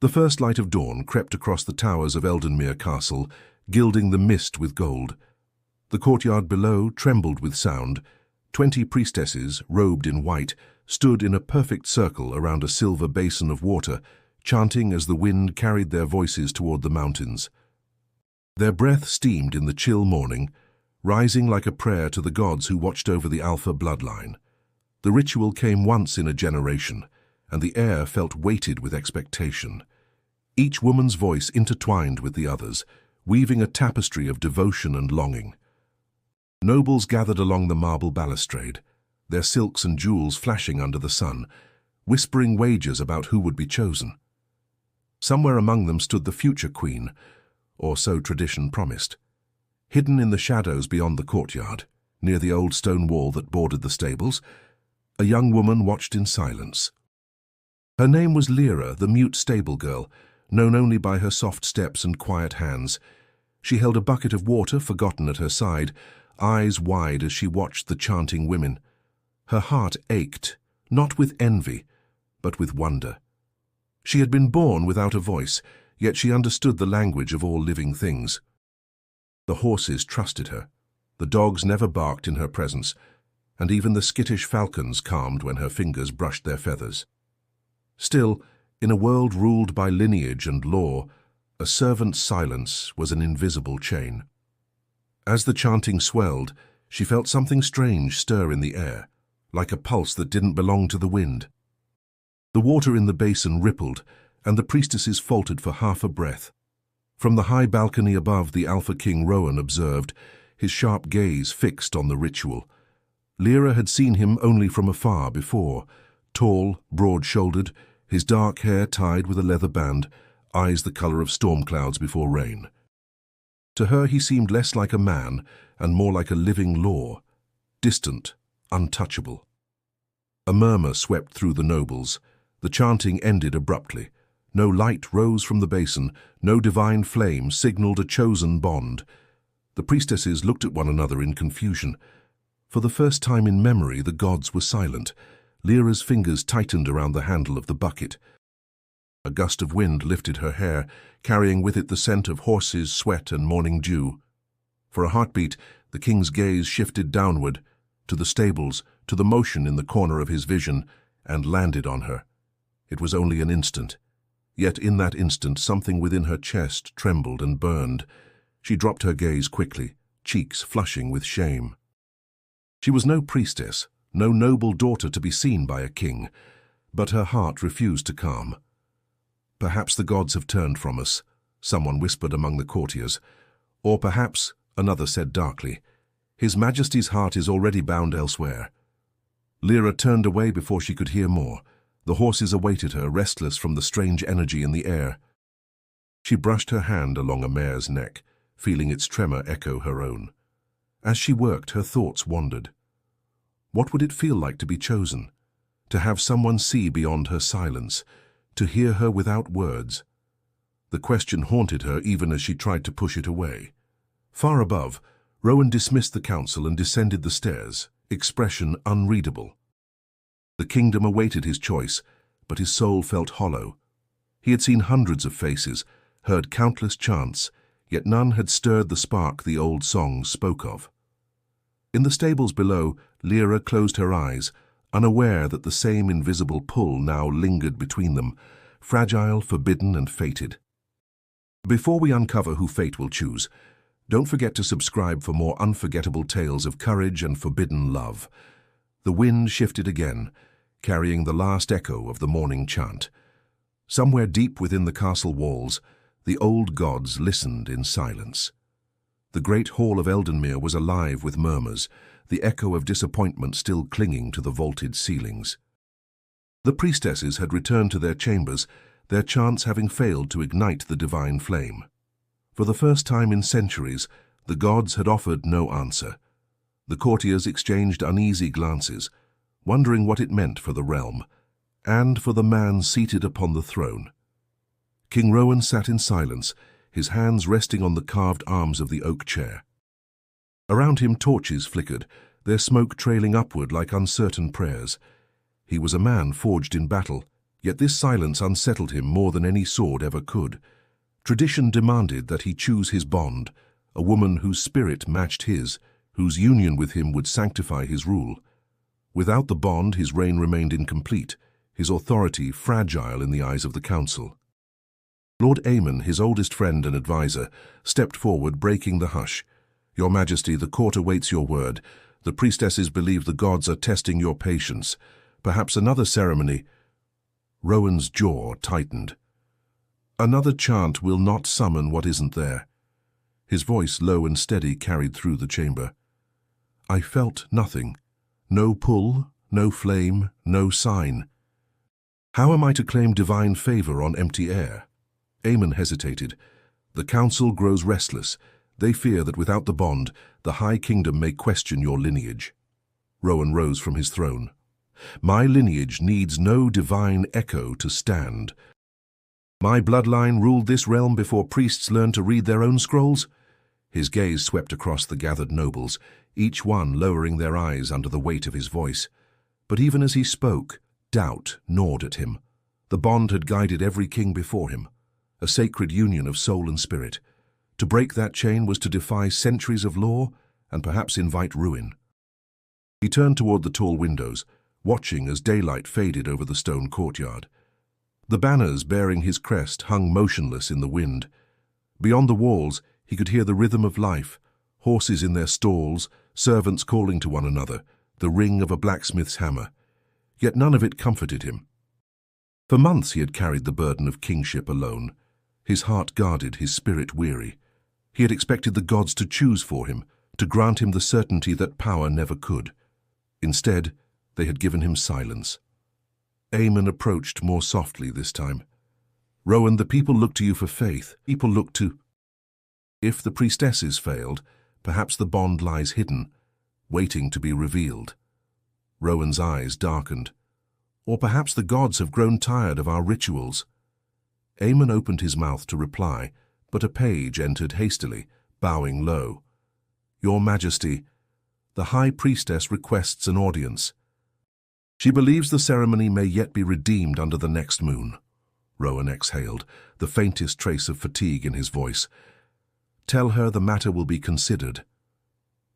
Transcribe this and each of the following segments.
The first light of dawn crept across the towers of Eldenmere Castle, gilding the mist with gold. The courtyard below trembled with sound. 20 priestesses, robed in white, stood in a perfect circle around a silver basin of water, chanting as the wind carried their voices toward the mountains. Their breath steamed in the chill morning, rising like a prayer to the gods who watched over the Alpha bloodline. The ritual came once in a generation, and the air felt weighted with expectation. Each woman's voice intertwined with the others, weaving a tapestry of devotion and longing. Nobles gathered along the marble balustrade, their silks and jewels flashing under the sun, whispering wagers about who would be chosen. Somewhere among them stood the future queen, or so tradition promised. Hidden in the shadows beyond the courtyard, near the old stone wall that bordered the stables, a young woman watched in silence. Her name was Lyra, the mute stable girl, known only by her soft steps and quiet hands. She held a bucket of water forgotten at her side, eyes wide as she watched the chanting women. Her heart ached, not with envy, but with wonder. She had been born without a voice, yet she understood the language of all living things. The horses trusted her. The dogs never barked in her presence, and even the skittish falcons calmed when her fingers brushed their feathers. Still, in a world ruled by lineage and law, a servant's silence was an invisible chain. As the chanting swelled, she felt something strange stir in the air, like a pulse that didn't belong to the wind. The water in the basin rippled, and the priestesses faltered for half a breath. From the high balcony above, the Alpha King Rowan observed, his sharp gaze fixed on the ritual. Lyra had seen him only from afar before, tall, broad-shouldered, his dark hair tied with a leather band, eyes the color of storm clouds before rain. To her he seemed less like a man and more like a living law, distant, untouchable. A murmur swept through the nobles. The chanting ended abruptly. No light rose from the basin, no divine flame signaled a chosen bond. The priestesses looked at one another in confusion. For the first time in memory, the gods were silent. Lyra's fingers tightened around the handle of the bucket. A gust of wind lifted her hair, carrying with it the scent of horses, sweat, and morning dew. For a heartbeat, the king's gaze shifted downward, to the stables, to the motion in the corner of his vision, and landed on her. It was only an instant. Yet in that instant, something within her chest trembled and burned. She dropped her gaze quickly, cheeks flushing with shame. She was no priestess, no noble daughter to be seen by a king, but her heart refused to calm. "Perhaps the gods have turned from us," someone whispered among the courtiers. "Or perhaps," another said darkly, "His Majesty's heart is already bound elsewhere." Lyra turned away before she could hear more. The horses awaited her, restless from the strange energy in the air. She brushed her hand along a mare's neck, feeling its tremor echo her own. As she worked, her thoughts wandered. What would it feel like to be chosen? To have someone see beyond her silence, to hear her without words? The question haunted her even as she tried to push it away. Far above, Rowan dismissed the council and descended the stairs, expression unreadable. The kingdom awaited his choice, but his soul felt hollow. He had seen hundreds of faces, heard countless chants, yet none had stirred the spark the old songs spoke of. In the stables below, Lyra closed her eyes, unaware that the same invisible pull now lingered between them, fragile, forbidden, and fated. Before we uncover who fate will choose, don't forget to subscribe for more unforgettable tales of courage and forbidden love. The wind shifted again, carrying the last echo of the morning chant. Somewhere deep within the castle walls, the old gods listened in silence. The great hall of Eldenmere was alive with murmurs, the echo of disappointment still clinging to the vaulted ceilings. The priestesses had returned to their chambers, their chants having failed to ignite the divine flame. For the first time in centuries, the gods had offered no answer. The courtiers exchanged uneasy glances, wondering what it meant for the realm, and for the man seated upon the throne. King Rowan sat in silence, his hands resting on the carved arms of the oak chair. Around him torches flickered, their smoke trailing upward like uncertain prayers. He was a man forged in battle, Yet this silence unsettled him more than any sword ever could. Tradition demanded that he choose his bond, a woman whose spirit matched his, whose union with him would sanctify his rule. Without the bond, his reign remained incomplete, his authority fragile in the eyes of the council. Lord Aemon, his oldest friend and adviser, stepped forward, breaking the hush. "Your Majesty, the court awaits your word. The priestesses believe the gods are testing your patience. Perhaps another ceremony—" Rowan's jaw tightened. "Another chant will not summon what isn't there." His voice, low and steady, carried through the chamber. I felt nothing. No pull, no flame, no sign. How am I to claim divine favor on empty air? Aemon hesitated. The council grows restless. They fear that without the bond, the High Kingdom may question your lineage. Rowan rose from his throne. My lineage needs no divine echo to stand. My bloodline ruled this realm before priests learned to read their own scrolls. His gaze swept across the gathered nobles, each one lowering their eyes under the weight of his voice. But even as he spoke, doubt gnawed at him. The bond had guided every king before him, a sacred union of soul and spirit. To break that chain was to defy centuries of law and perhaps invite ruin. He turned toward the tall windows, watching as daylight faded over the stone courtyard. The banners bearing his crest hung motionless in the wind. Beyond the walls, he could hear the rhythm of life, horses in their stalls, servants calling to one another, the ring of a blacksmith's hammer. Yet none of it comforted him. For months he had carried the burden of kingship alone. His heart guarded, his spirit weary. He had expected the gods to choose for him, to grant him the certainty that power never could. Instead, they had given him silence. Aemon approached more softly this time. Rowan, the people look to you for faith. People look to... If the priestesses failed, perhaps the bond lies hidden, waiting to be revealed. Rowan's eyes darkened. Or perhaps the gods have grown tired of our rituals. Aemon opened his mouth to reply, but a page entered hastily, bowing low. Your Majesty, the High Priestess requests an audience. She believes the ceremony may yet be redeemed under the next moon. Rowan exhaled, the faintest trace of fatigue in his voice. Tell her the matter will be considered.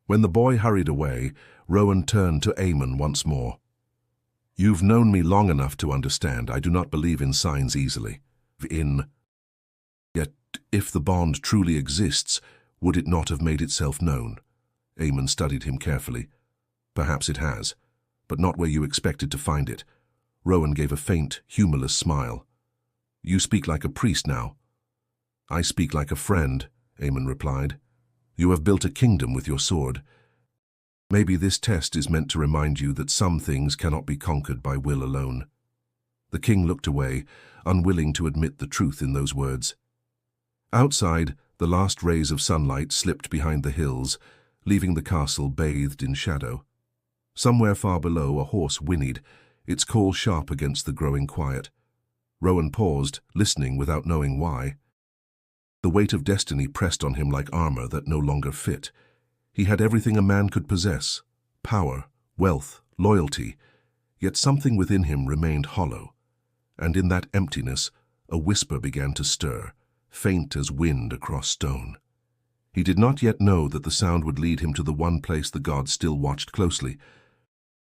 When the boy hurried away, Rowan turned to Aemon once more. You've known me long enough to understand I do not believe in signs easily. Yet, if the bond truly exists, would it not have made itself known? Aemon studied him carefully. Perhaps it has, but not where you expected to find it. Rowan gave a faint, humorless smile. You speak like a priest now. I speak like a friend, Aemon replied. You have built a kingdom with your sword. Maybe this test is meant to remind you that some things cannot be conquered by will alone. The king looked away, unwilling to admit the truth in those words. Outside, the last rays of sunlight slipped behind the hills, leaving the castle bathed in shadow. Somewhere far below, a horse whinnied, its call sharp against the growing quiet. Rowan paused, listening without knowing why. The weight of destiny pressed on him like armor that no longer fit. He had everything a man could possess: power, wealth, loyalty. Yet something within him remained hollow. And in that emptiness, a whisper began to stir, faint as wind across stone. He did not yet know that the sound would lead him to the one place the gods still watched closely.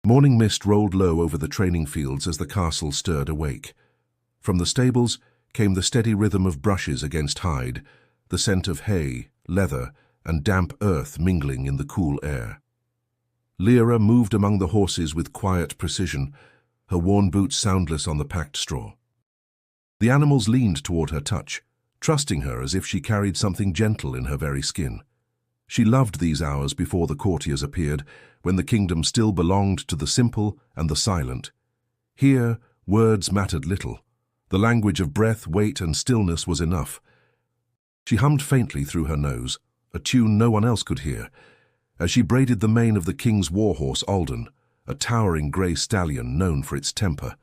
Morning mist rolled low over the training fields as the castle stirred awake. From the stables came the steady rhythm of brushes against hide, the scent of hay, leather, and damp earth mingling in the cool air. Lyra moved among the horses with quiet precision, her worn boots soundless on the packed straw. The animals leaned toward her touch, trusting her as if she carried something gentle in her very skin. She loved these hours before the courtiers appeared, when the kingdom still belonged to the simple and the silent. Here, words mattered little. The language of breath, weight, and stillness was enough. She hummed faintly through her nose, a tune no one else could hear, as she braided the mane of the king's warhorse Alden, a towering grey stallion known for its temper.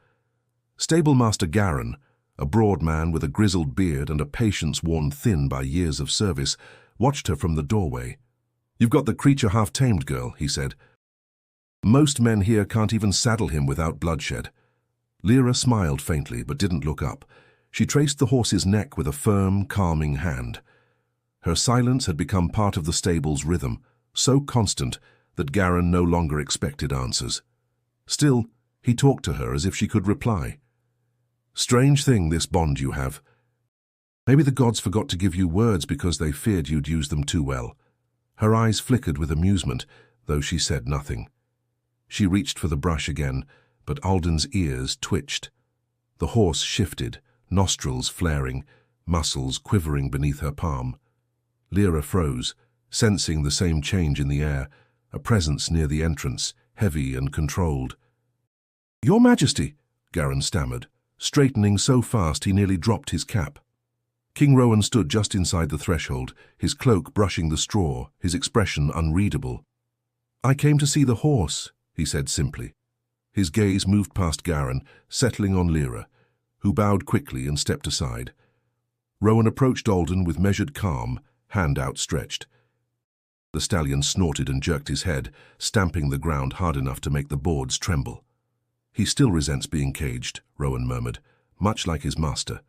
Stablemaster Garin, a broad man with a grizzled beard and a patience worn thin by years of service, watched her from the doorway. You've got the creature half-tamed, girl, he said. Most men here can't even saddle him without bloodshed. Lyra smiled faintly but didn't look up. She traced the horse's neck with a firm, calming hand. Her silence had become part of the stable's rhythm, so constant that Garin no longer expected answers. Still, he talked to her as if she could reply. "Strange thing, this bond you have. Maybe the gods forgot to give you words because they feared you'd use them too well." Her eyes flickered with amusement, though she said nothing. She reached for the brush again, but Alden's ears twitched. The horse shifted, nostrils flaring, muscles quivering beneath her palm. Lyra froze, sensing the same change in the air, a presence near the entrance, heavy and controlled. "Your Majesty," Garin stammered, straightening so fast he nearly dropped his cap. King Rowan stood just inside the threshold, his cloak brushing the straw, his expression unreadable. "I came to see the horse," he said simply. His gaze moved past Garin, settling on Lyra, who bowed quickly and stepped aside. Rowan approached Alden with measured calm, hand outstretched. The stallion snorted and jerked his head, stamping the ground hard enough to make the boards tremble. "He still resents being caged," Rowan murmured, "much like his master."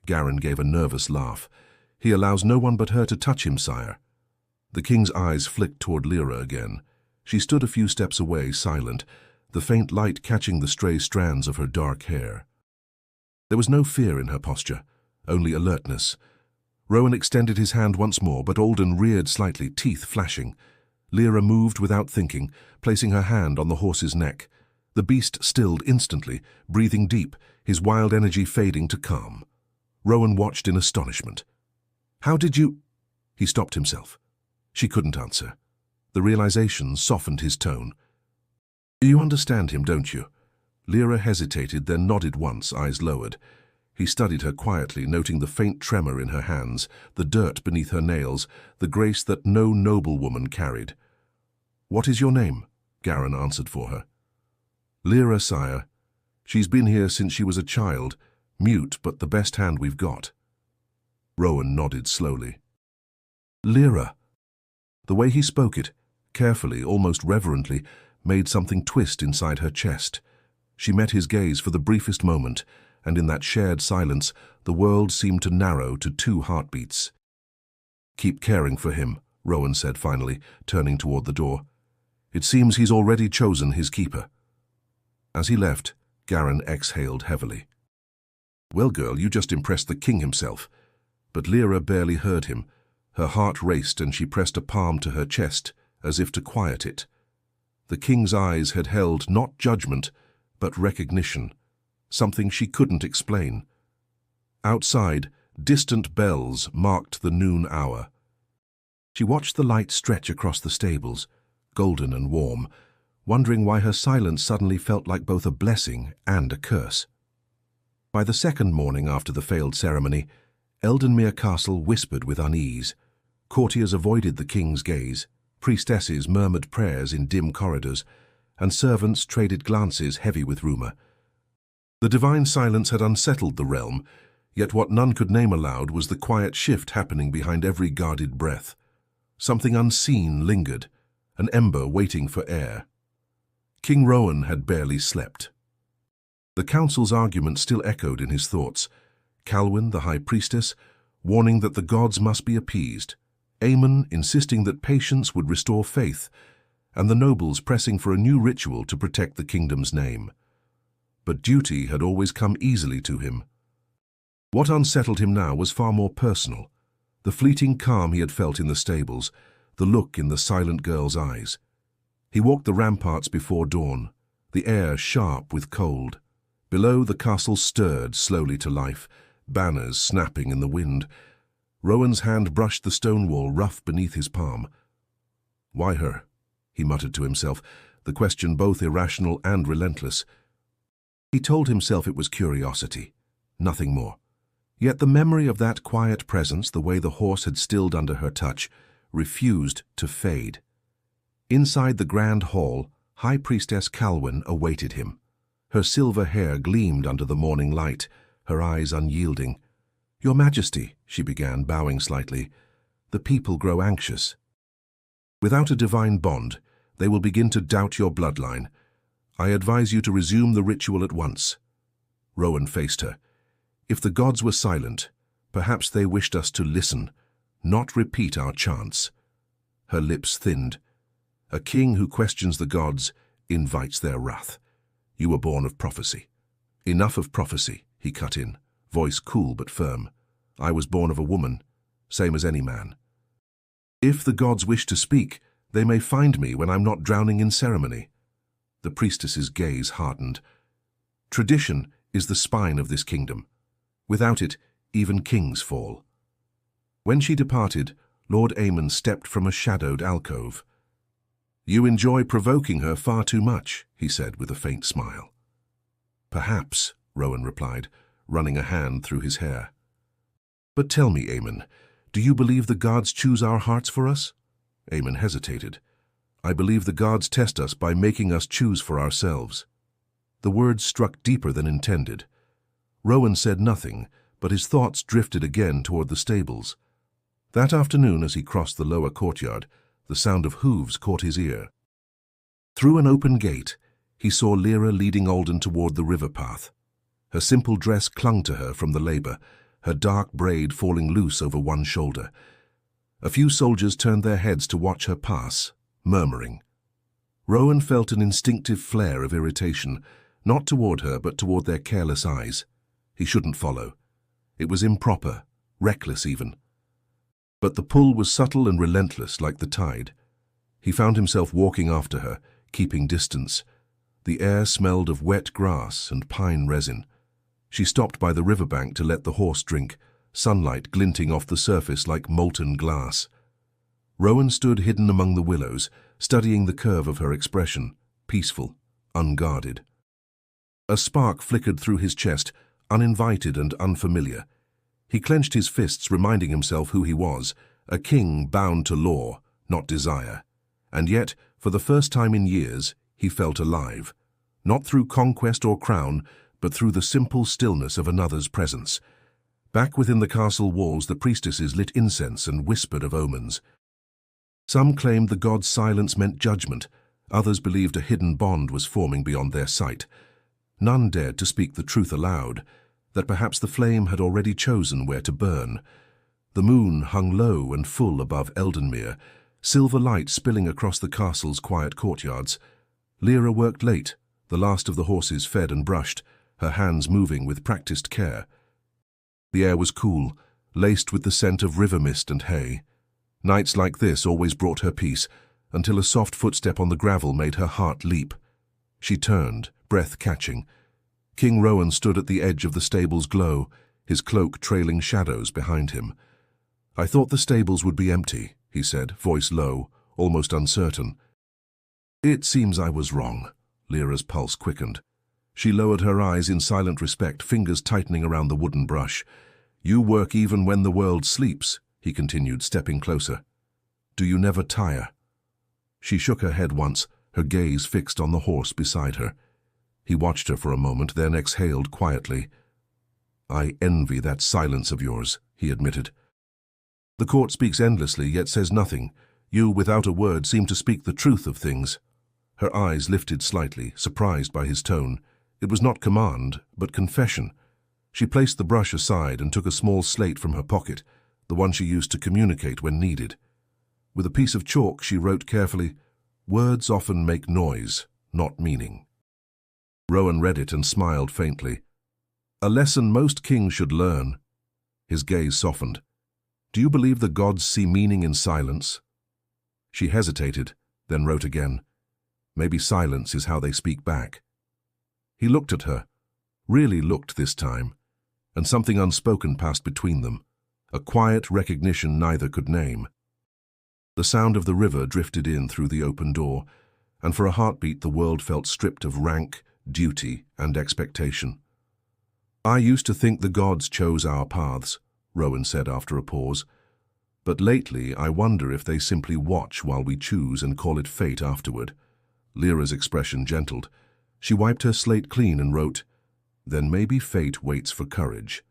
Garin gave a nervous laugh. "He allows no one but her to touch him, sire." The king's eyes flicked toward Lyra again. She stood a few steps away, silent, the faint light catching the stray strands of her dark hair. There was no fear in her posture, only alertness. Rowan extended his hand once more, but Alden reared slightly, teeth flashing. Lyra moved without thinking, placing her hand on the horse's neck. The beast stilled instantly, breathing deep, his wild energy fading to calm. Rowan watched in astonishment. "How did you—" He stopped himself. She couldn't answer. The realization softened his tone. "You understand him, don't you?" Lyra hesitated, then nodded once, eyes lowered. He studied her quietly, noting the faint tremor in her hands, the dirt beneath her nails, the grace that no noble woman carried. "What is your name?" Garin answered for her. "Lyra, sire. She's been here since she was a child, mute but the best hand we've got." Rowan nodded slowly. "Lyra." The way he spoke it, carefully, almost reverently, made something twist inside her chest. She met his gaze for the briefest moment, and in that shared silence, the world seemed to narrow to 2 heartbeats. "Keep caring for him," Rowan said finally, turning toward the door. "It seems he's already chosen his keeper." As he left, Garin exhaled heavily. "Well, girl, you just impressed the king himself." But Lyra barely heard him. Her heart raced and she pressed a palm to her chest, as if to quiet it. The king's eyes had held not judgment, but recognition, something she couldn't explain. Outside, distant bells marked the noon hour. She watched the light stretch across the stables, golden and warm, wondering why her silence suddenly felt like both a blessing and a curse. By the second morning after the failed ceremony, Eldenmere Castle whispered with unease. Courtiers avoided the king's gaze, priestesses murmured prayers in dim corridors, and servants traded glances heavy with rumor. The divine silence had unsettled the realm, yet what none could name aloud was the quiet shift happening behind every guarded breath. Something unseen lingered, an ember waiting for air. King Rowan had barely slept. The council's argument still echoed in his thoughts. Calwyn, the high priestess, warning that the gods must be appeased. Aemon insisting that patience would restore faith, and the nobles pressing for a new ritual to protect the kingdom's name. But duty had always come easily to him. What unsettled him now was far more personal. The fleeting calm he had felt in the stables, the look in the silent girl's eyes. He walked the ramparts before dawn, the air sharp with cold. Below, the castle stirred slowly to life, banners snapping in the wind. Rowan's hand brushed the stone wall rough beneath his palm. "Why her?" he muttered to himself, the question both irrational and relentless. He told himself it was curiosity, nothing more. Yet the memory of that quiet presence, the way the horse had stilled under her touch, refused to fade. Inside the grand hall, High Priestess Calwyn awaited him. Her silver hair gleamed under the morning light, her eyes unyielding. "Your Majesty," she began, bowing slightly, "the people grow anxious. Without a divine bond, they will begin to doubt your bloodline. I advise you to resume the ritual at once." Rowan faced her. If the gods were silent, perhaps they wished us to listen, not repeat our chants. Her lips thinned. A king who questions the gods invites their wrath. You were born of prophecy. Enough of prophecy, he cut in, voice cool but firm. I was born of a woman, same as any man. If the gods wish to speak, they may find me when I'm not drowning in ceremony. The priestess's gaze hardened. Tradition is the spine of this kingdom. Without it, even kings fall. When she departed, Lord Aemon stepped from a shadowed alcove. You enjoy provoking her far too much, he said with a faint smile. Perhaps, Rowan replied, running a hand through his hair. But tell me, Aemon, do you believe the gods choose our hearts for us? Aemon hesitated. I believe the gods test us by making us choose for ourselves. The words struck deeper than intended. Rowan said nothing, but his thoughts drifted again toward the stables. That afternoon, as he crossed the lower courtyard, the sound of hooves caught his ear. Through an open gate, he saw Lyra leading Alden toward the river path. Her simple dress clung to her from the labor, her dark braid falling loose over one shoulder. A few soldiers turned their heads to watch her pass, murmuring. Rowan felt an instinctive flare of irritation, not toward her but toward their careless eyes. He shouldn't follow. It was improper, reckless even. But the pull was subtle and relentless like the tide. He found himself walking after her, keeping distance. The air smelled of wet grass and pine resin. She stopped by the riverbank to let the horse drink, sunlight glinting off the surface like molten glass. Rowan stood hidden among the willows, studying the curve of her expression, peaceful, unguarded. A spark flickered through his chest, uninvited and unfamiliar. He clenched his fists, reminding himself who he was, a king bound to law, not desire. And yet, for the first time in years, he felt alive. Not through conquest or crown, but through the simple stillness of another's presence. Back within the castle walls, the priestesses lit incense and whispered of omens. Some claimed the god's silence meant judgment. Others believed a hidden bond was forming beyond their sight. None dared to speak the truth aloud, that perhaps the flame had already chosen where to burn. The moon hung low and full above Eldenmere, silver light spilling across the castle's quiet courtyards. Lyra worked late, the last of the horses fed and brushed, her hands moving with practiced care. The air was cool, laced with the scent of river mist and hay. Nights like this always brought her peace, until a soft footstep on the gravel made her heart leap. She turned, breath catching. King Rowan stood at the edge of the stable's glow, his cloak trailing shadows behind him. I thought the stables would be empty, he said, voice low, almost uncertain. It seems I was wrong. Lyra's pulse quickened. She lowered her eyes in silent respect, fingers tightening around the wooden brush. You work even when the world sleeps, he continued, stepping closer. Do you never tire? She shook her head once, her gaze fixed on the horse beside her. He watched her for a moment, then exhaled quietly. I envy that silence of yours, he admitted. The court speaks endlessly, yet says nothing. You, without a word, seem to speak the truth of things. Her eyes lifted slightly, surprised by his tone. It was not command, but confession. She placed the brush aside and took a small slate from her pocket, the one she used to communicate when needed. With a piece of chalk, she wrote carefully, Words often make noise, not meaning. Rowan read it and smiled faintly. A lesson most kings should learn. His gaze softened. Do you believe the gods see meaning in silence? She hesitated, then wrote again. Maybe silence is how they speak back. He looked at her, really looked this time, and something unspoken passed between them, a quiet recognition neither could name. The sound of the river drifted in through the open door, and for a heartbeat the world felt stripped of rank, duty, and expectation. I used to think the gods chose our paths, Rowan said after a pause, but lately I wonder if they simply watch while we choose and call it fate afterward. Lyra's expression gentled. She wiped her slate clean and wrote, Then maybe fate waits for courage.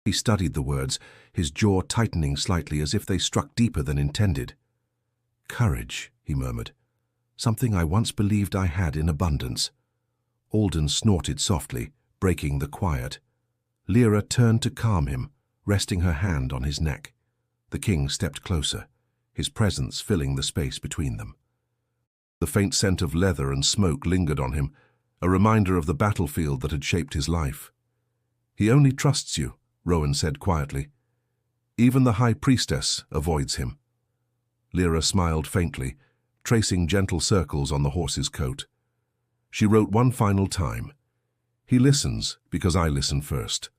He studied the words, his jaw tightening slightly as if they struck deeper than intended. Courage, he murmured. Something I once believed I had in abundance. Alden snorted softly, breaking the quiet. Lyra turned to calm him, resting her hand on his neck. The king stepped closer, his presence filling the space between them. The faint scent of leather and smoke lingered on him, a reminder of the battlefield that had shaped his life. "He only trusts you," Rowan said quietly. "Even the high priestess avoids him." Lyra smiled faintly, tracing gentle circles on the horse's coat. She wrote one final time, "He listens because I listen first."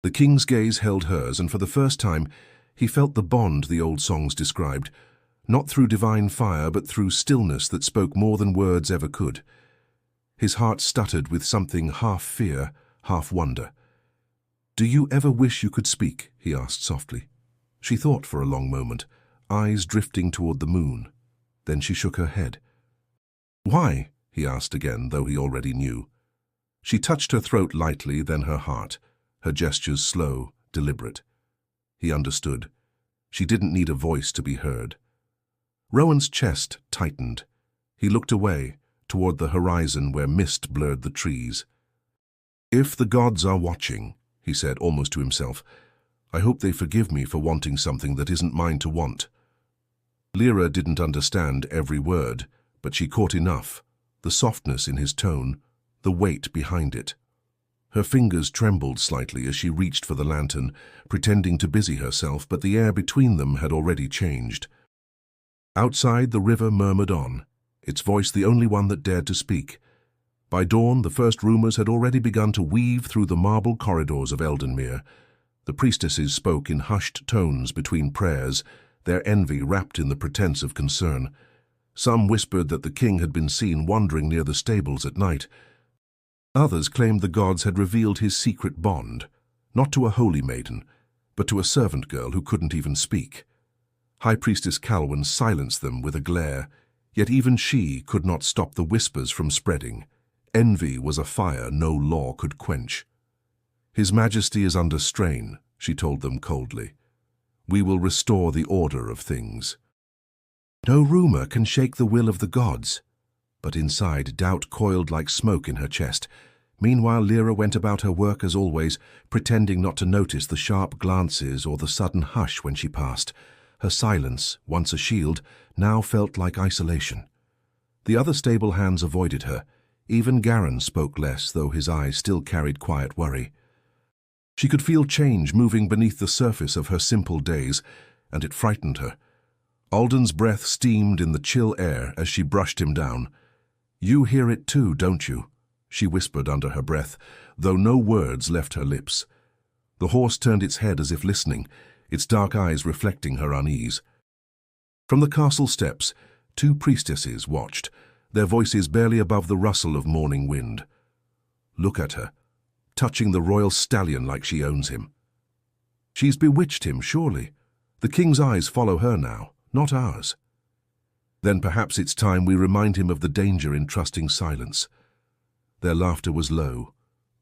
The king's gaze held hers, and for the first time he felt the bond the old songs described, not through divine fire but through stillness that spoke more than words ever could. His heart stuttered with something half fear, half wonder. "Do you ever wish you could speak?" he asked softly. She thought for a long moment, eyes drifting toward the moon. Then she shook her head. "Why?" he asked again, though he already knew. She touched her throat lightly, then her heart, her gestures slow, deliberate. He understood. She didn't need a voice to be heard. Rowan's chest tightened. He looked away, toward the horizon where mist blurred the trees. "If the gods are watching," he said almost to himself, "I hope they forgive me for wanting something that isn't mine to want." Lyra didn't understand every word, but she caught enough, the softness in his tone, the weight behind it. Her fingers trembled slightly as she reached for the lantern, pretending to busy herself, but the air between them had already changed. Outside, the river murmured on, its voice the only one that dared to speak. By dawn, the first rumors had already begun to weave through the marble corridors of Eldenmere. The priestesses spoke in hushed tones between prayers, their envy wrapped in the pretense of concern. Some whispered that the king had been seen wandering near the stables at night. Others claimed the gods had revealed his secret bond, not to a holy maiden, but to a servant girl who couldn't even speak. High Priestess Calwen silenced them with a glare, yet even she could not stop the whispers from spreading. Envy was a fire no law could quench. "His Majesty is under strain," she told them coldly. "We will restore the order of things." No rumor can shake the will of the gods. But inside, doubt coiled like smoke in her chest. Meanwhile, Lyra went about her work as always, pretending not to notice the sharp glances or the sudden hush when she passed. Her silence, once a shield, now felt like isolation. The other stable hands avoided her. Even Garin spoke less, though his eyes still carried quiet worry. She could feel change moving beneath the surface of her simple days, and it frightened her. Alden's breath steamed in the chill air as she brushed him down. "You hear it too, don't you?" she whispered under her breath, though no words left her lips. The horse turned its head as if listening, its dark eyes reflecting her unease. From the castle steps, two priestesses watched, their voices barely above the rustle of morning wind. "Look at her, touching the royal stallion like she owns him. She's bewitched him, surely. The king's eyes follow her now, not ours. Then perhaps it's time we remind him of the danger in trusting silence." Their laughter was low,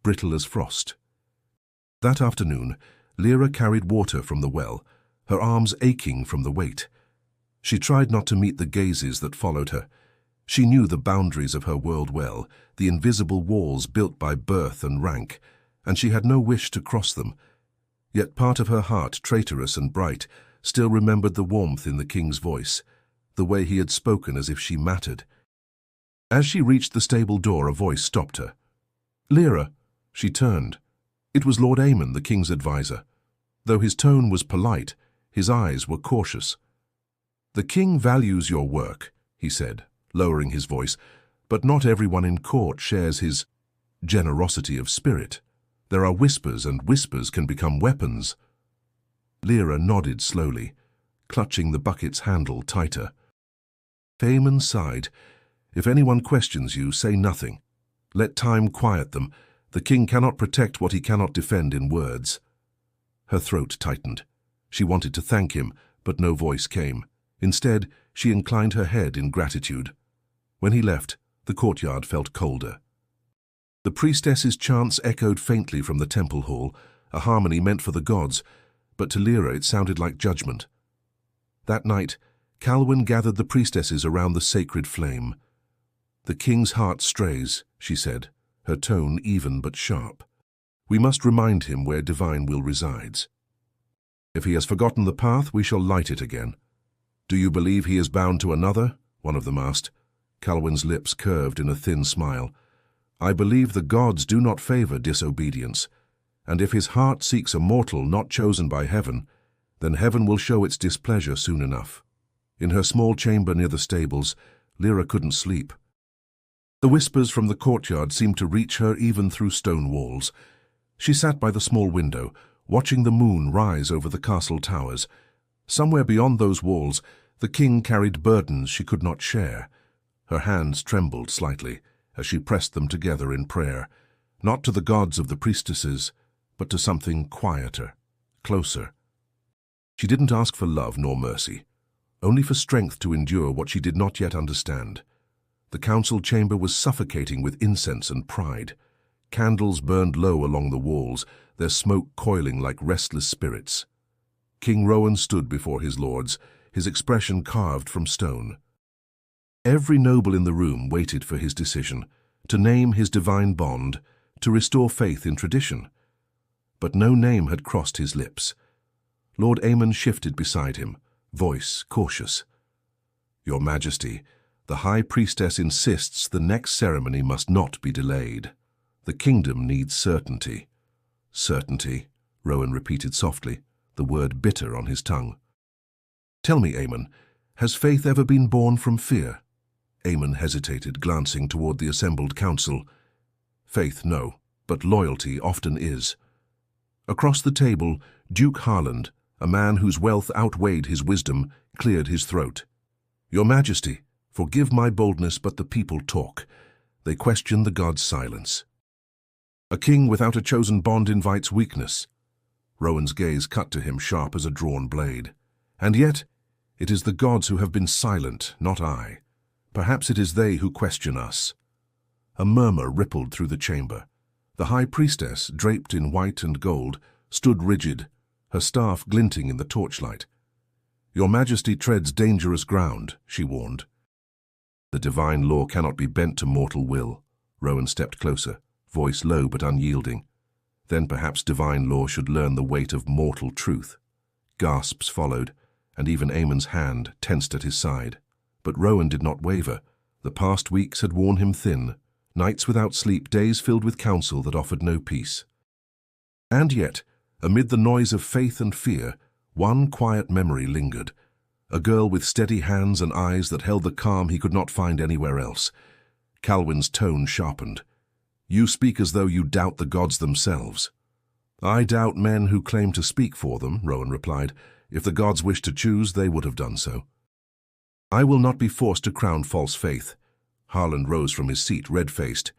brittle as frost. That afternoon, Lyra carried water from the well, her arms aching from the weight. She tried not to meet the gazes that followed her. She knew the boundaries of her world well, the invisible walls built by birth and rank, and she had no wish to cross them. Yet part of her heart, traitorous and bright, still remembered the warmth in the king's voice, the way he had spoken as if she mattered. As she reached the stable door, a voice stopped her. "Lyra," she turned. It was Lord Aemon, the king's adviser. Though his tone was polite, his eyes were cautious. "The king values your work," he said, lowering his voice, "but not everyone in court shares his generosity of spirit. There are whispers, and whispers can become weapons." Lyra nodded slowly, clutching the bucket's handle tighter. Aemon sighed. "If anyone questions you, say nothing. Let time quiet them. The king cannot protect what he cannot defend in words." Her throat tightened. She wanted to thank him, but no voice came. Instead, she inclined her head in gratitude. When he left, the courtyard felt colder. The priestesses' chants echoed faintly from the temple hall, a harmony meant for the gods, but to Lyra it sounded like judgment. That night, Calwen gathered the priestesses around the sacred flame. "The king's heart strays," she said, her tone even but sharp. "We must remind him where divine will resides. If he has forgotten the path, we shall light it again." "Do you believe he is bound to another?" one of them asked. Calwyn's lips curved in a thin smile. "I believe the gods do not favor disobedience, and if his heart seeks a mortal not chosen by heaven, then heaven will show its displeasure soon enough." In her small chamber near the stables, Lyra couldn't sleep. The whispers from the courtyard seemed to reach her even through stone walls. She sat by the small window, watching the moon rise over the castle towers. Somewhere beyond those walls, the king carried burdens she could not share. Her hands trembled slightly as she pressed them together in prayer, not to the gods of the priestesses, but to something quieter, closer. She didn't ask for love nor mercy, only for strength to endure what she did not yet understand. The council chamber was suffocating with incense and pride. Candles burned low along the walls, their smoke coiling like restless spirits. King Rowan stood before his lords, his expression carved from stone. Every noble in the room waited for his decision, to name his divine bond, to restore faith in tradition. But no name had crossed his lips. Lord Aemon shifted beside him, voice cautious. "Your Majesty, the High Priestess insists the next ceremony must not be delayed. The kingdom needs certainty." "Certainty," Rowan repeated softly, the word bitter on his tongue. "Tell me, Aemon, has faith ever been born from fear?" Aemon hesitated, glancing toward the assembled council. "Faith, no, but loyalty often is." Across the table, Duke Harland, a man whose wealth outweighed his wisdom, cleared his throat. "Your Majesty, forgive my boldness, but the people talk. They question the god's silence." "A king without a chosen bond invites weakness." Rowan's gaze cut to him sharp as a drawn blade. "And yet, it is the gods who have been silent, not I. Perhaps it is they who question us." A murmur rippled through the chamber. The High Priestess, draped in white and gold, stood rigid, her staff glinting in the torchlight. "Your Majesty treads dangerous ground," she warned. "The divine law cannot be bent to mortal will." Rowan stepped closer, voice low but unyielding. "Then perhaps divine law should learn the weight of mortal truth." Gasps followed, and even Aemon's hand tensed at his side. But Rowan did not waver. The past weeks had worn him thin, nights without sleep, days filled with counsel that offered no peace. And yet, amid the noise of faith and fear, one quiet memory lingered. A girl with steady hands and eyes that held the calm he could not find anywhere else. Calwyn's tone sharpened. "You speak as though you doubt the gods themselves." "I doubt men who claim to speak for them," Rowan replied. "If the gods wished to choose, they would have done so." "I will not be forced to crown false faith." Harland rose from his seat, red-faced.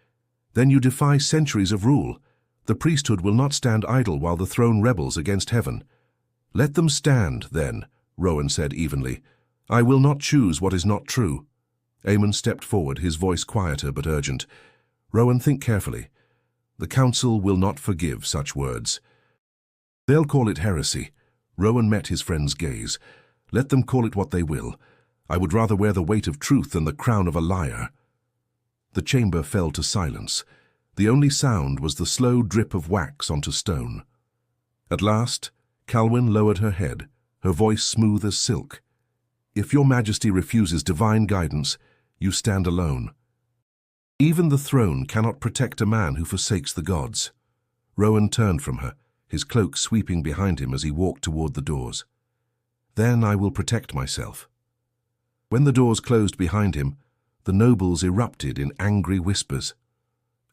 "Then you defy centuries of rule. The priesthood will not stand idle while the throne rebels against heaven." "Let them stand, then," Rowan said evenly. "I will not choose what is not true." Aemon stepped forward, his voice quieter but urgent. "Rowan, think carefully. The council will not forgive such words. They'll call it heresy." Rowan met his friend's gaze. "Let them call it what they will. I would rather wear the weight of truth than the crown of a liar." The chamber fell to silence. The only sound was the slow drip of wax onto stone. At last, Calwyn lowered her head, her voice smooth as silk. "If your Majesty refuses divine guidance, you stand alone. Even the throne cannot protect a man who forsakes the gods." Rowan turned from her, his cloak sweeping behind him as he walked toward the doors. "Then I will protect myself." When the doors closed behind him, the nobles erupted in angry whispers.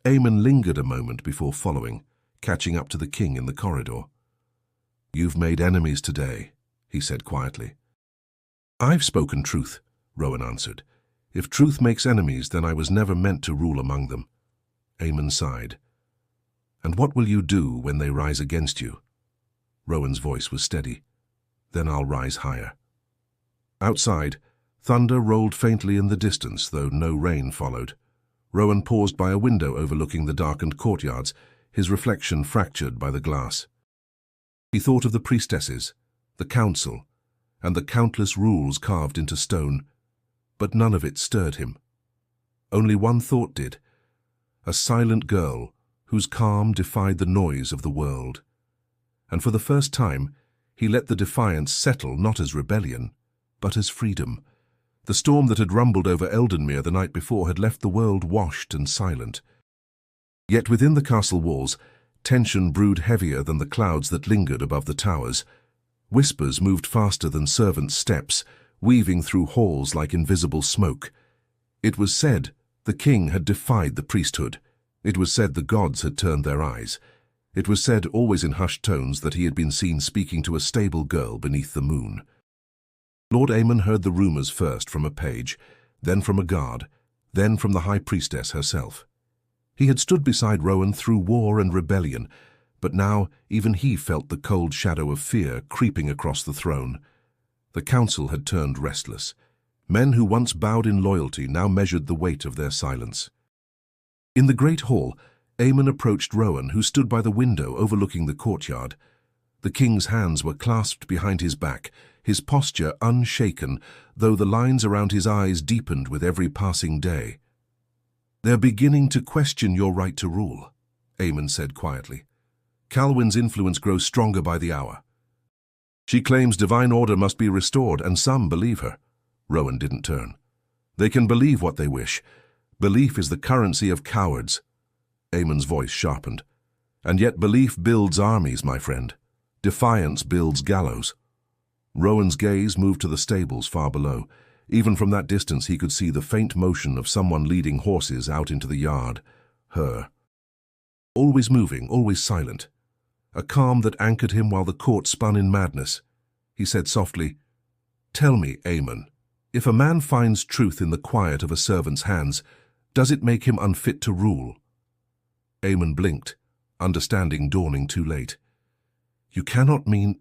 Aemon lingered a moment before following, catching up to the king in the corridor. "You've made enemies today," he said quietly. "I've spoken truth," Rowan answered. "If truth makes enemies, then I was never meant to rule among them." Aemon sighed. "And what will you do when they rise against you?" Rowan's voice was steady. "Then I'll rise higher." Outside, thunder rolled faintly in the distance, though no rain followed. Rowan paused by a window overlooking the darkened courtyards, his reflection fractured by the glass. He thought of the priestesses, the council, and the countless rules carved into stone, but none of it stirred him. Only one thought did. a silent girl whose calm defied the noise of the world. And for the first time, he let the defiance settle not as rebellion, but as freedom. The storm that had rumbled over Eldenmere the night before had left the world washed and silent. Yet within the castle walls, tension brewed heavier than the clouds that lingered above the towers. Whispers moved faster than servants' steps, weaving through halls like invisible smoke. It was said the king had defied the priesthood. It was said the gods had turned their eyes. It was said, always in hushed tones, that he had been seen speaking to a stable girl beneath the moon. Lord Aemon heard the rumors first from a page, then from a guard, then from the high priestess herself. He had stood beside Rowan through war and rebellion, but now even he felt the cold shadow of fear creeping across the throne. The council had turned restless. Men who once bowed in loyalty now measured the weight of their silence. In the great hall, Aemon approached Rowan, who stood by the window overlooking the courtyard. The king's hands were clasped behind his back, his posture unshaken, though the lines around his eyes deepened with every passing day. "They're beginning to question your right to rule," Aemon said quietly. "Calwyn's influence grows stronger by the hour. She claims divine order must be restored, and some believe her." Rowan didn't turn. "They can believe what they wish. Belief is the currency of cowards." Aemon's voice sharpened. "And yet belief builds armies, my friend. Defiance builds gallows." Rowan's gaze moved to the stables far below. Even from that distance he could see the faint motion of someone leading horses out into the yard. Her. Always moving, always silent. A calm that anchored him while the court spun in madness. He said softly, "Tell me, Aemon, if a man finds truth in the quiet of a servant's hands, does it make him unfit to rule?" Aemon blinked, understanding dawning too late. "You cannot mean—"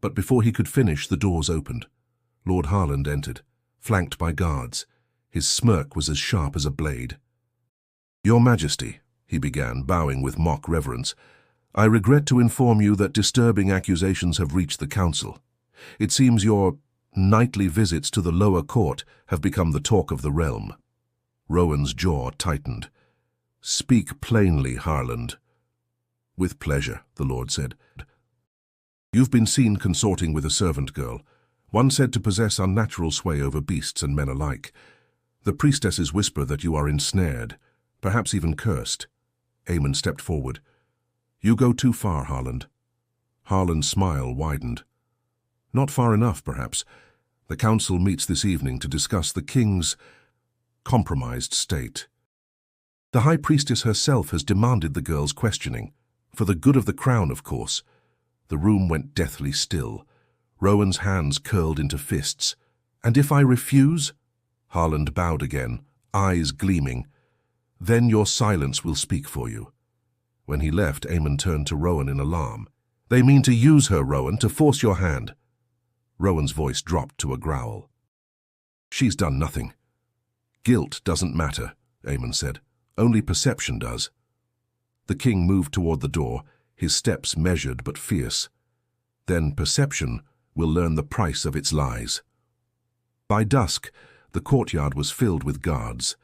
But before he could finish, the doors opened. Lord Harland entered, flanked by guards. His smirk was as sharp as a blade. "Your Majesty," he began, bowing with mock reverence, "I regret to inform you that disturbing accusations have reached the council. It seems your nightly visits to the lower court have become the talk of the realm." Rowan's jaw tightened. "Speak plainly, Harland." "With pleasure," the Lord said. "You've been seen consorting with a servant girl, one said to possess unnatural sway over beasts and men alike. The priestesses whisper that you are ensnared, perhaps even cursed." Aemon stepped forward. "You go too far, Harland." Harland's smile widened. "Not far enough, perhaps. The council meets this evening to discuss the king's compromised state. The high priestess herself has demanded the girl's questioning, for the good of the crown, of course." The room went deathly still. Rowan's hands curled into fists. "And if I refuse?" Harland bowed again, eyes gleaming. "Then your silence will speak for you." When he left, Aemon turned to Rowan in alarm. "They mean to use her, Rowan, to force your hand." Rowan's voice dropped to a growl. "She's done nothing." "Guilt doesn't matter," Aemon said. "Only perception does." The king moved toward the door, his steps measured but fierce. "Then perception will learn the price of its lies." By dusk, the courtyard was filled with guards.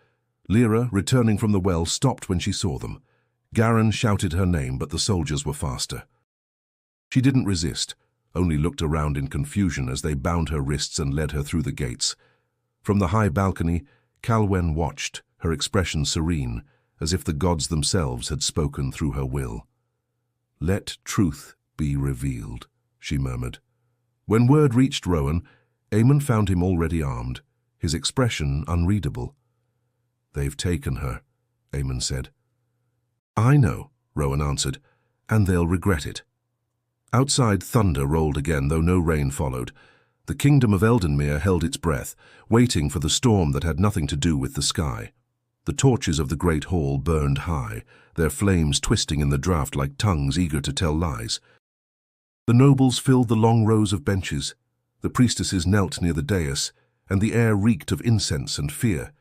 Lyra, returning from the well, stopped when she saw them. Garen shouted her name, but the soldiers were faster. She didn't resist, only looked around in confusion as they bound her wrists and led her through the gates. From the high balcony, Calwen watched, her expression serene, as if the gods themselves had spoken through her will. "Let truth be revealed," she murmured. When word reached Rowan, Aemon found him already armed, his expression unreadable. "They've taken her," Aemon said. "I know," Rowan answered, "and they'll regret it." Outside, thunder rolled again, though no rain followed. The kingdom of Eldenmere held its breath, waiting for the storm that had nothing to do with the sky. The torches of the great hall burned high, their flames twisting in the draught like tongues eager to tell lies. The nobles filled the long rows of benches. The priestesses knelt near the dais, and the air reeked of incense and fear.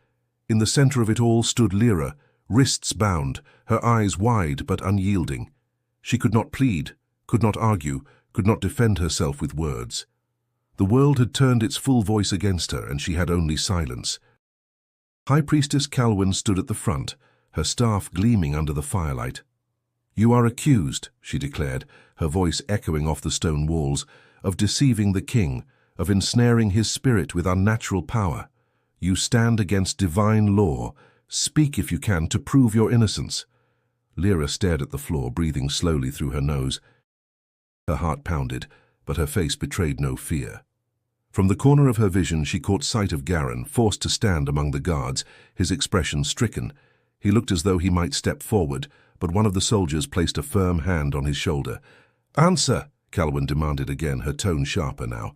In the center of it all stood Lyra, wrists bound, her eyes wide but unyielding. She could not plead, could not argue, could not defend herself with words. The world had turned its full voice against her, and she had only silence. High Priestess Calwen stood at the front, her staff gleaming under the firelight. "You are accused," she declared, her voice echoing off the stone walls, "of deceiving the king, of ensnaring his spirit with unnatural power. You stand against divine law. Speak if you can to prove your innocence." Lyra stared at the floor, breathing slowly through her nose. Her heart pounded, but her face betrayed no fear. From the corner of her vision she caught sight of Garin, forced to stand among the guards, his expression stricken. He looked as though he might step forward, but one of the soldiers placed a firm hand on his shoulder. "Answer!" Calwyn demanded again, her tone sharper now.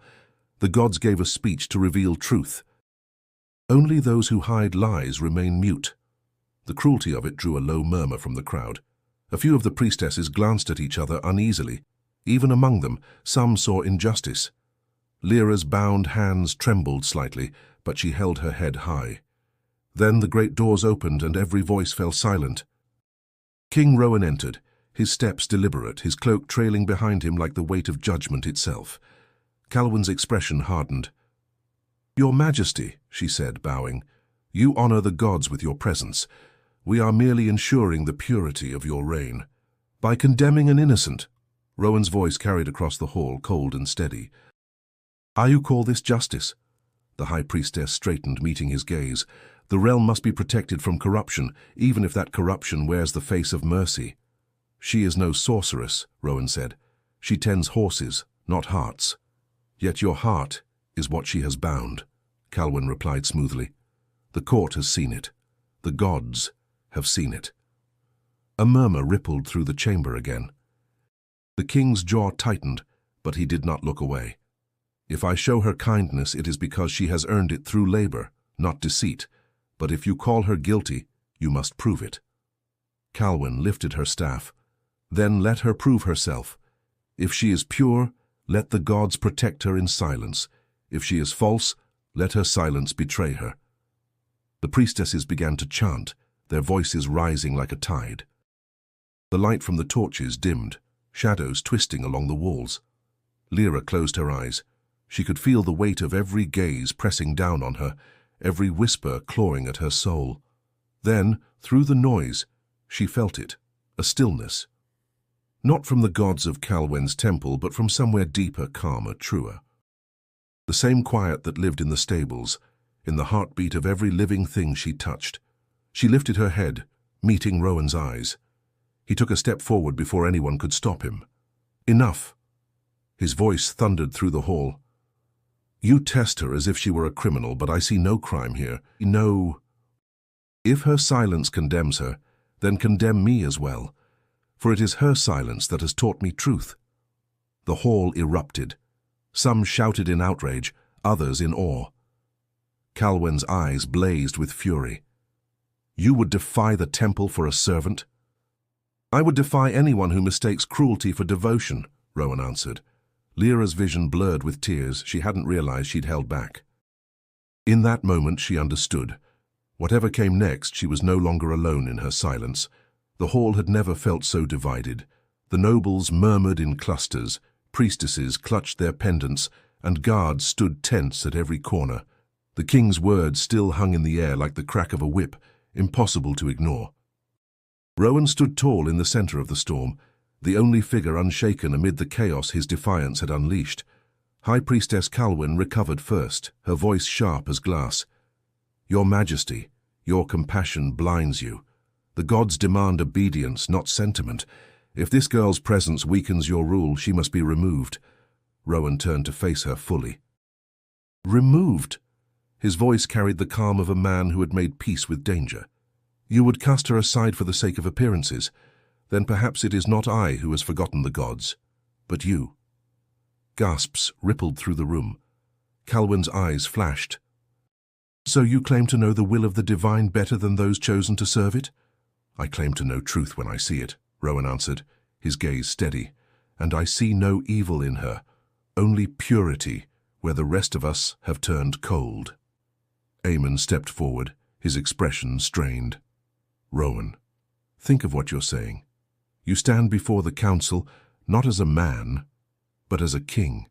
"The gods gave a speech to reveal truth. Only those who hide lies remain mute." The cruelty of it drew a low murmur from the crowd. A few of the priestesses glanced at each other uneasily. Even among them, some saw injustice. Lyra's bound hands trembled slightly, but she held her head high. Then the great doors opened and every voice fell silent. King Rowan entered, his steps deliberate, his cloak trailing behind him like the weight of judgment itself. Calwyn's expression hardened. "Your Majesty," she said, bowing, "you honor the gods with your presence. We are merely ensuring the purity of your reign. By condemning an innocent—" Rowan's voice carried across the hall, cold and steady. "You call this justice?" The high priestess straightened, meeting his gaze. "The realm must be protected from corruption, even if that corruption wears the face of mercy." "She is no sorceress," Rowan said. "She tends horses, not hearts." "Yet your heart is what she has bound," Calwyn replied smoothly. "The court has seen it. The gods have seen it." A murmur rippled through the chamber again. The king's jaw tightened, but he did not look away. "If I show her kindness, it is because she has earned it through labor, not deceit. But if you call her guilty, you must prove it." Calwyn lifted her staff. "Then let her prove herself. If she is pure, let the gods protect her in silence. If she is false, let her silence betray her." The priestesses began to chant, their voices rising like a tide. The light from the torches dimmed, shadows twisting along the walls. Lyra closed her eyes. She could feel the weight of every gaze pressing down on her, every whisper clawing at her soul. Then, through the noise, she felt it, a stillness. Not from the gods of Calwyn's temple, but from somewhere deeper, calmer, truer. The same quiet that lived in the stables, in the heartbeat of every living thing she touched. She lifted her head, meeting Rowan's eyes. He took a step forward before anyone could stop him. "Enough!" His voice thundered through the hall. "You test her as if she were a criminal, but I see no crime here. No. If her silence condemns her, then condemn me as well, for it is her silence that has taught me truth." The hall erupted. Some shouted in outrage, others in awe. Calwyn's eyes blazed with fury. "You would defy the temple for a servant?" "I would defy anyone who mistakes cruelty for devotion," Rowan answered. Lyra's vision blurred with tears. She hadn't realized she'd held back. In that moment she understood. Whatever came next, she was no longer alone in her silence. The hall had never felt so divided. The nobles murmured in clusters, priestesses clutched their pendants, and guards stood tense at every corner. The king's words still hung in the air like the crack of a whip, impossible to ignore. Rowan stood tall in the center of the storm, the only figure unshaken amid the chaos his defiance had unleashed. High Priestess Calwyn recovered first, her voice sharp as glass. "Your Majesty, your compassion blinds you. The gods demand obedience, not sentiment. If this girl's presence weakens your rule, she must be removed." Rowan turned to face her fully. "Removed?" His voice carried the calm of a man who had made peace with danger. "You would cast her aside for the sake of appearances? Then perhaps it is not I who has forgotten the gods, but you." Gasps rippled through the room. Calwyn's eyes flashed. "So you claim to know the will of the divine better than those chosen to serve it?" "I claim to know truth when I see it," Rowan answered, his gaze steady. "And I see no evil in her, only purity, where the rest of us have turned cold." Aemon stepped forward, his expression strained. "Rowan, think of what you're saying. You stand before the council, not as a man, but as a king.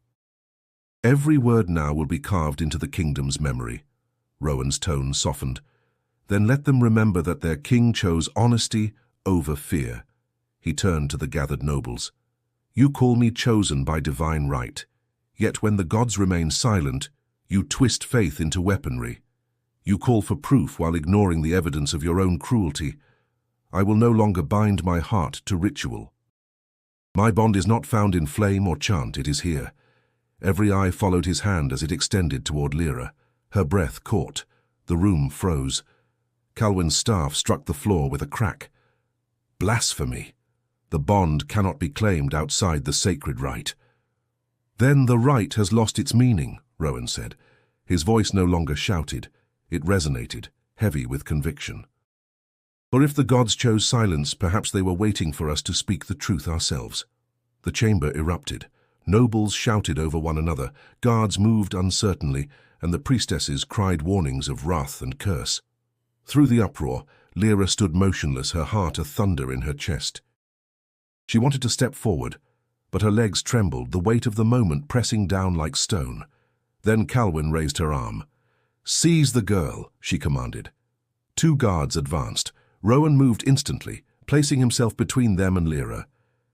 Every word now will be carved into the kingdom's memory." Rowan's tone softened. Then let them remember that their king chose honesty over fear. He turned to the gathered nobles. You call me chosen by divine right. Yet when the gods remain silent, you twist faith into weaponry. You call for proof while ignoring the evidence of your own cruelty. I will no longer bind my heart to ritual. My bond is not found in flame or chant, it is here. Every eye followed his hand as it extended toward Lyra. Her breath caught. The room froze. Calwyn's staff struck the floor with a crack. Blasphemy. The bond cannot be claimed outside the sacred rite. Then the rite has lost its meaning, Rowan said. His voice no longer shouted. It resonated, heavy with conviction. For if the gods chose silence, perhaps they were waiting for us to speak the truth ourselves. The chamber erupted. Nobles shouted over one another, guards moved uncertainly, and the priestesses cried warnings of wrath and curse. Through the uproar, Lyra stood motionless, her heart a thunder in her chest. She wanted to step forward, but her legs trembled, the weight of the moment pressing down like stone. Then Calwyn raised her arm. "Seize the girl," she commanded. 2 guards advanced. Rowan moved instantly, placing himself between them and Lyra.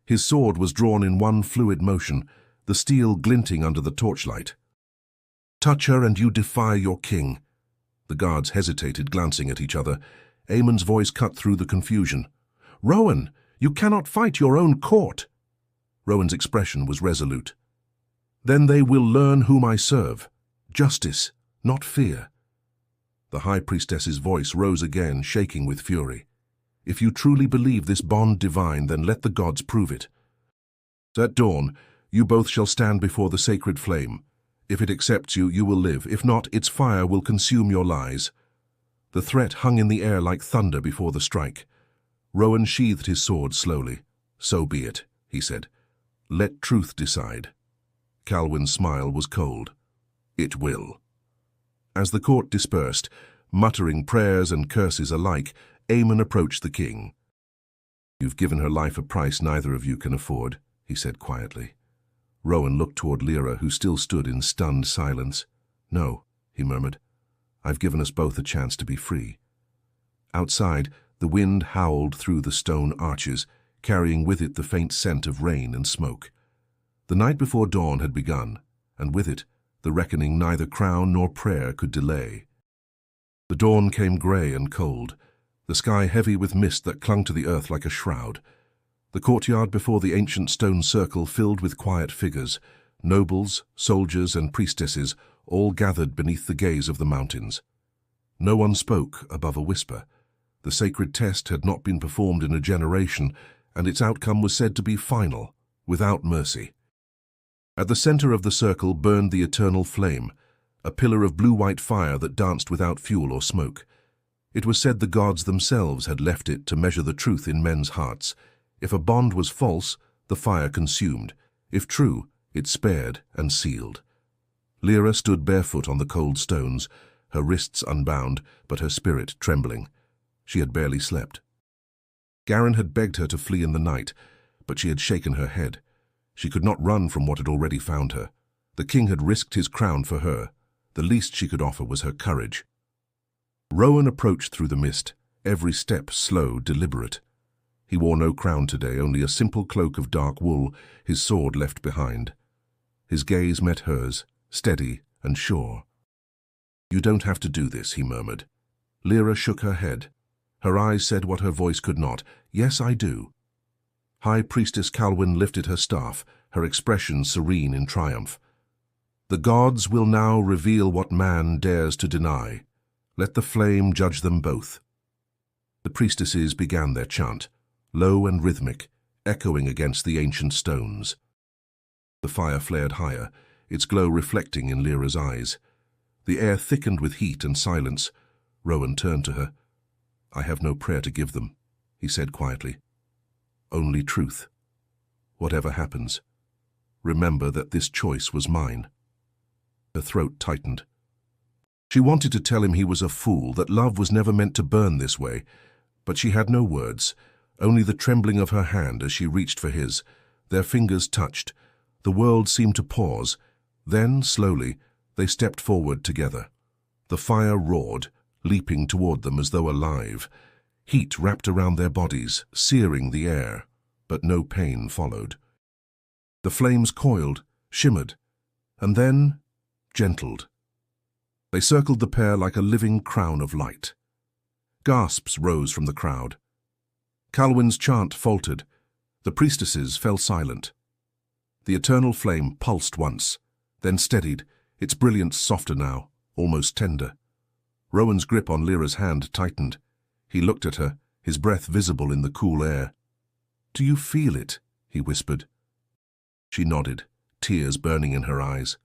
His sword was drawn in one fluid motion, the steel glinting under the torchlight. "Touch her and you defy your king." The guards hesitated, glancing at each other. Aemon's voice cut through the confusion. "Rowan, you cannot fight your own court." Rowan's expression was resolute. "Then they will learn whom I serve. Justice, not fear." The High Priestess's voice rose again, shaking with fury. "If you truly believe this bond divine, then let the gods prove it. At dawn, you both shall stand before the sacred flame. If it accepts you, you will live. If not, its fire will consume your lies." The threat hung in the air like thunder before the strike. Rowan sheathed his sword slowly. "So be it," he said. "Let truth decide." Calwyn's smile was cold. "It will." As the court dispersed, muttering prayers and curses alike, Aemon approached the king. "You've given her life a price neither of you can afford," he said quietly. Rowan looked toward Lyra, who still stood in stunned silence. "No," he murmured. "I've given us both a chance to be free." Outside, the wind howled through the stone arches, carrying with it the faint scent of rain and smoke. The night before dawn had begun, and with it, the reckoning neither crown nor prayer could delay. The dawn came grey and cold, the sky heavy with mist that clung to the earth like a shroud. The courtyard before the ancient stone circle filled with quiet figures, nobles, soldiers, and priestesses, all gathered beneath the gaze of the mountains. No one spoke above a whisper. The sacred test had not been performed in a generation, and its outcome was said to be final, without mercy. At the center of the circle burned the eternal flame, a pillar of blue-white fire that danced without fuel or smoke. It was said the gods themselves had left it to measure the truth in men's hearts. If a bond was false, the fire consumed. If true, it spared and sealed. Lyra stood barefoot on the cold stones, her wrists unbound, but her spirit trembling. She had barely slept. Garen had begged her to flee in the night, but she had shaken her head. She could not run from what had already found her. The king had risked his crown for her. The least she could offer was her courage. Rowan approached through the mist, every step slow, deliberate. He wore no crown today, only a simple cloak of dark wool, his sword left behind. His gaze met hers, steady and sure. "You don't have to do this," he murmured. Lyra shook her head. Her eyes said what her voice could not. "Yes, I do." High Priestess Calwyn lifted her staff, her expression serene in triumph. "The gods will now reveal what man dares to deny. Let the flame judge them both." The priestesses began their chant, low and rhythmic, echoing against the ancient stones. The fire flared higher, its glow reflecting in Lyra's eyes. The air thickened with heat and silence. Rowan turned to her. "I have no prayer to give them," he said quietly. "Only truth. Whatever happens, remember that this choice was mine." Her throat tightened. She wanted to tell him he was a fool, that love was never meant to burn this way, but she had no words, only the trembling of her hand as she reached for his. Their fingers touched. The world seemed to pause. Then, slowly, they stepped forward together. The fire roared. leaping toward them as though alive. Heat wrapped around their bodies, searing the air, but no pain followed. The flames coiled, shimmered, and then gentled. They circled the pair like a living crown of light. Gasps rose from the crowd. Calwyn's chant faltered. The priestesses fell silent. The eternal flame pulsed once, then steadied, its brilliance softer now, almost tender. Rowan's grip on Lyra's hand tightened. He looked at her, his breath visible in the cool air. "Do you feel it?" he whispered. She nodded, tears burning in her eyes.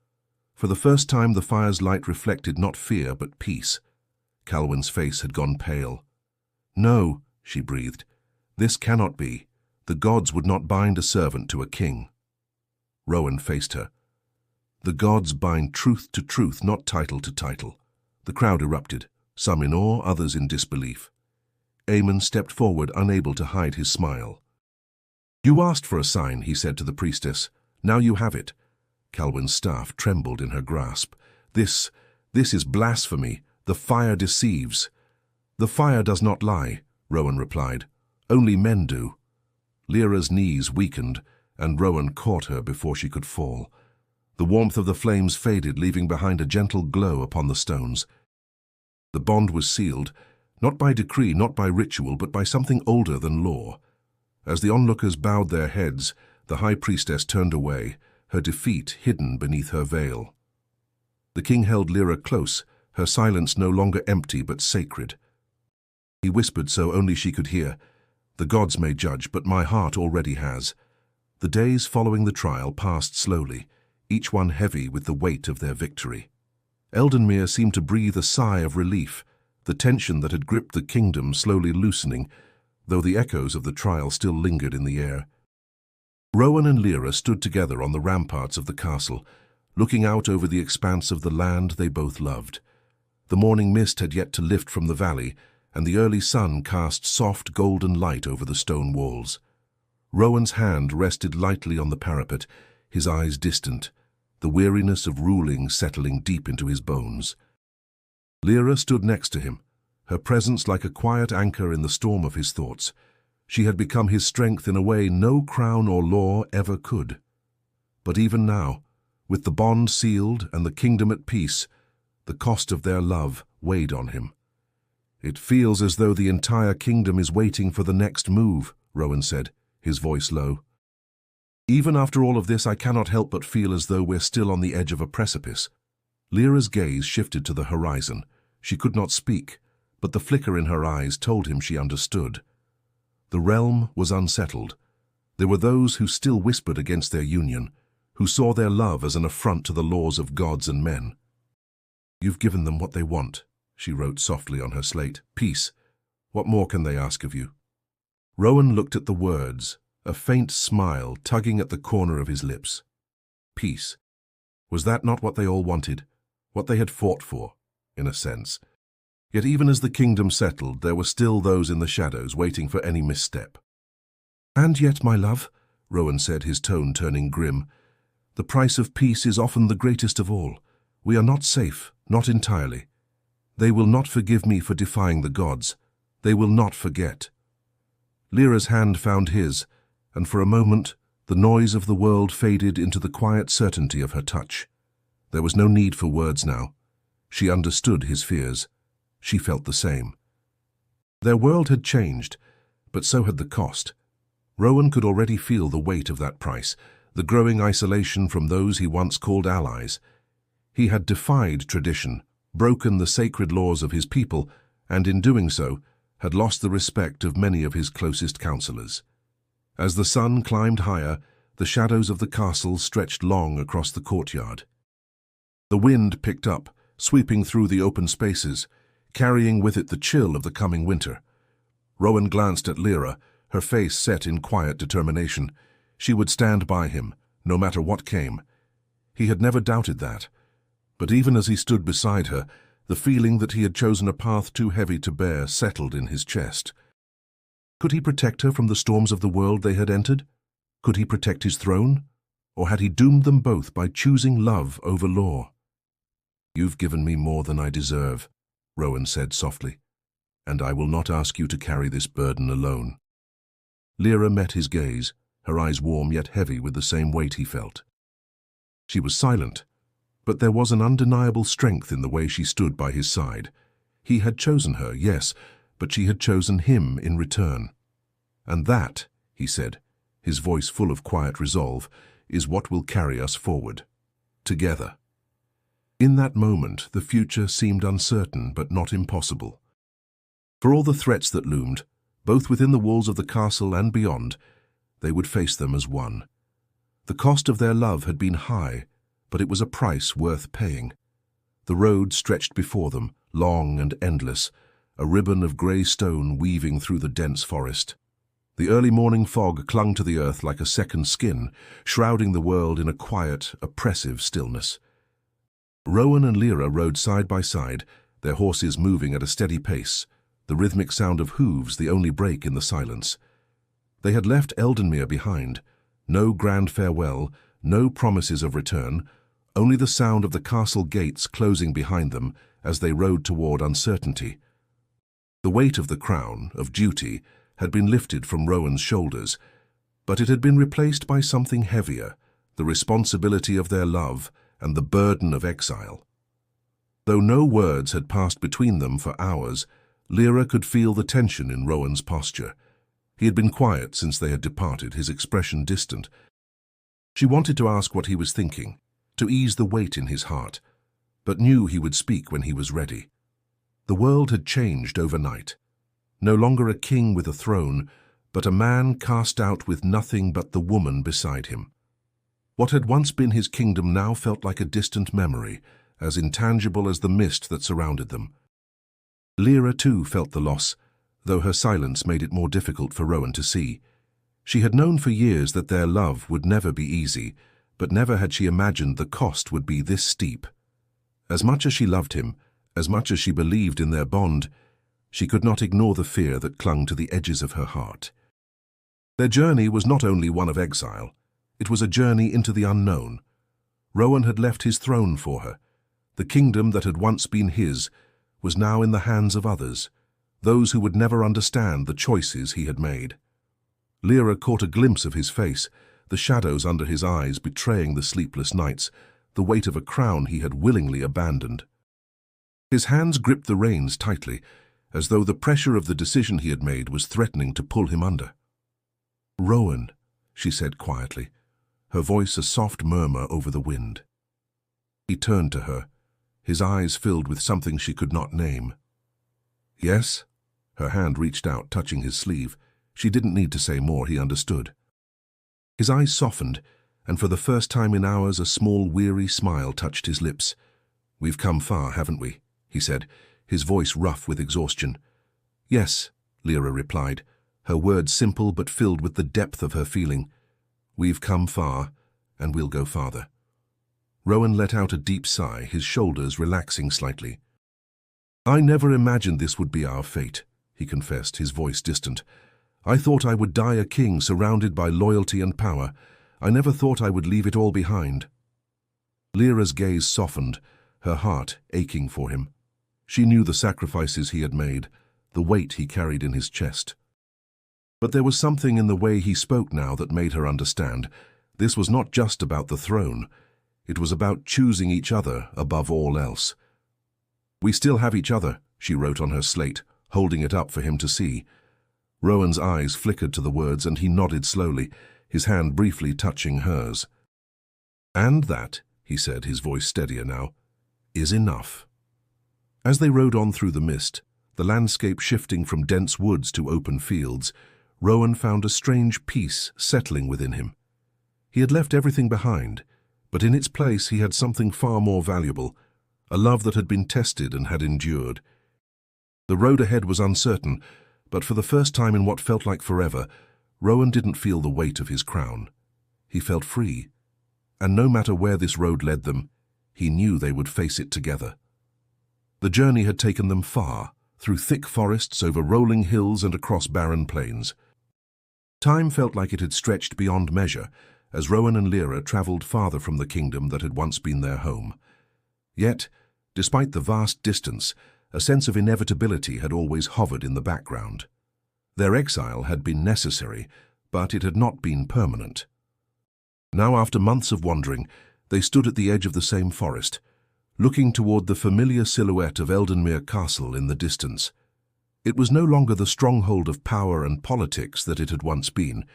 For the first time the fire's light reflected not fear but peace. Calwyn's face had gone pale. "No," she breathed. "This cannot be. The gods would not bind a servant to a king." Rowan faced her. "The gods bind truth to truth, not title to title." The crowd erupted, some in awe, others in disbelief. Aemon stepped forward, unable to hide his smile. "You asked for a sign," he said to the priestess. "Now you have it." Calwyn's staff trembled in her grasp. This is blasphemy. The fire deceives." "The fire does not lie," Rowan replied. "Only men do." Lyra's knees weakened, and Rowan caught her before she could fall. The warmth of the flames faded, leaving behind a gentle glow upon the stones. The bond was sealed, not by decree, not by ritual, but by something older than law. As the onlookers bowed their heads, the high priestess turned away, her defeat hidden beneath her veil. The king held Lyra close, her silence no longer empty but sacred. He whispered so only she could hear, "The gods may judge, but my heart already has." The days following the trial passed slowly, each one heavy with the weight of their victory. Eldenmere seemed to breathe a sigh of relief, the tension that had gripped the kingdom slowly loosening, though the echoes of the trial still lingered in the air. Rowan and Lyra stood together on the ramparts of the castle, looking out over the expanse of the land they both loved. The morning mist had yet to lift from the valley, and the early sun cast soft golden light over the stone walls. Rowan's hand rested lightly on the parapet, his eyes distant, the weariness of ruling settling deep into his bones. Lyra stood next to him, her presence like a quiet anchor in the storm of his thoughts. She had become his strength in a way no crown or law ever could. But even now, with the bond sealed and the kingdom at peace, the cost of their love weighed on him. "It feels as though the entire kingdom is waiting for the next move," Rowan said, his voice low. "Even after all of this, I cannot help but feel as though we're still on the edge of a precipice." Lyra's gaze shifted to the horizon. She could not speak, but the flicker in her eyes told him she understood. The realm was unsettled. There were those who still whispered against their union, who saw their love as an affront to the laws of gods and men. "You've given them what they want," she wrote softly on her slate. "Peace. What more can they ask of you?" Rowan looked at the words, a faint smile tugging at the corner of his lips. Peace. Was that not what they all wanted? What they had fought for, in a sense? Yet even as the kingdom settled, there were still those in the shadows waiting for any misstep. "And yet, my love," Rowan said, his tone turning grim, "the price of peace is often the greatest of all. We are not safe, not entirely. They will not forgive me for defying the gods. They will not forget." Lyra's hand found his, and for a moment the noise of the world faded into the quiet certainty of her touch. There was no need for words now. She understood his fears. She felt the same. Their world had changed, but so had the cost. Rowan could already feel the weight of that price, the growing isolation from those he once called allies. He had defied tradition, broken the sacred laws of his people, and in doing so, had lost the respect of many of his closest counselors. As the sun climbed higher, the shadows of the castle stretched long across the courtyard. The wind picked up, sweeping through the open spaces, carrying with it the chill of the coming winter. Rowan glanced at Lyra, her face set in quiet determination. She would stand by him, no matter what came. He had never doubted that. But even as he stood beside her, the feeling that he had chosen a path too heavy to bear settled in his chest. Could he protect her from the storms of the world they had entered? Could he protect his throne? Or had he doomed them both by choosing love over law? "You've given me more than I deserve," Rowan said softly, "and I will not ask you to carry this burden alone." Lyra met his gaze, her eyes warm yet heavy with the same weight he felt. She was silent, but there was an undeniable strength in the way she stood by his side. He had chosen her, yes, but she had chosen him in return. "And that," he said, his voice full of quiet resolve, "is what will carry us forward. Together." In that moment, the future seemed uncertain but not impossible. For all the threats that loomed, both within the walls of the castle and beyond, they would face them as one. The cost of their love had been high, but it was a price worth paying. The road stretched before them, long and endless, a ribbon of grey stone weaving through the dense forest. The early morning fog clung to the earth like a second skin, shrouding the world in a quiet, oppressive stillness. Rowan and Lyra rode side by side, their horses moving at a steady pace, the rhythmic sound of hooves the only break in the silence. They had left Eldenmere behind. No grand farewell, no promises of return, only the sound of the castle gates closing behind them as they rode toward uncertainty. The weight of the crown, of duty, had been lifted from Rowan's shoulders, but it had been replaced by something heavier, the responsibility of their love and the burden of exile. Though no words had passed between them for hours, Lyra could feel the tension in Rowan's posture. He had been quiet since they had departed, his expression distant. She wanted to ask what he was thinking, to ease the weight in his heart, but knew he would speak when he was ready. The world had changed overnight. No longer a king with a throne, but a man cast out with nothing but the woman beside him. What had once been his kingdom now felt like a distant memory, as intangible as the mist that surrounded them. Lyra too felt the loss, though her silence made it more difficult for Rowan to see. She had known for years that their love would never be easy, but never had she imagined the cost would be this steep. As much as she loved him, as much as she believed in their bond, she could not ignore the fear that clung to the edges of her heart. Their journey was not only one of exile, it was a journey into the unknown. Rowan had left his throne for her. The kingdom that had once been his was now in the hands of others, those who would never understand the choices he had made. Lyra caught a glimpse of his face, the shadows under his eyes betraying the sleepless nights, the weight of a crown he had willingly abandoned. His hands gripped the reins tightly, as though the pressure of the decision he had made was threatening to pull him under. "Rowan," she said quietly, her voice a soft murmur over the wind. He turned to her, his eyes filled with something she could not name. "Yes?" Her hand reached out, touching his sleeve. She didn't need to say more, he understood. His eyes softened, and for the first time in hours a small, weary smile touched his lips. "We've come far, haven't we?" he said, his voice rough with exhaustion. "Yes," Lyra replied, her words simple but filled with the depth of her feeling. "We've come far, and we'll go farther." Rowan let out a deep sigh, his shoulders relaxing slightly. "I never imagined this would be our fate," he confessed, his voice distant. "I thought I would die a king surrounded by loyalty and power. I never thought I would leave it all behind." Lyra's gaze softened, her heart aching for him. She knew the sacrifices he had made, the weight he carried in his chest. But there was something in the way he spoke now that made her understand. This was not just about the throne. It was about choosing each other above all else. "We still have each other," she wrote on her slate, holding it up for him to see. Rowan's eyes flickered to the words, and he nodded slowly, his hand briefly touching hers. "And that," he said, his voice steadier now, "is enough." As they rode on through the mist, the landscape shifting from dense woods to open fields, Rowan found a strange peace settling within him. He had left everything behind, but in its place he had something far more valuable, a love that had been tested and had endured. The road ahead was uncertain, but for the first time in what felt like forever, Rowan didn't feel the weight of his crown. He felt free, and no matter where this road led them, he knew they would face it together. The journey had taken them far, through thick forests, over rolling hills and across barren plains. Time felt like it had stretched beyond measure as Rowan and Lyra travelled farther from the kingdom that had once been their home. Yet, despite the vast distance, a sense of inevitability had always hovered in the background. Their exile had been necessary, but it had not been permanent. Now, after months of wandering, they stood at the edge of the same forest, looking toward the familiar silhouette of Eldenmere Castle in the distance. It was no longer the stronghold of power and politics that it had once been.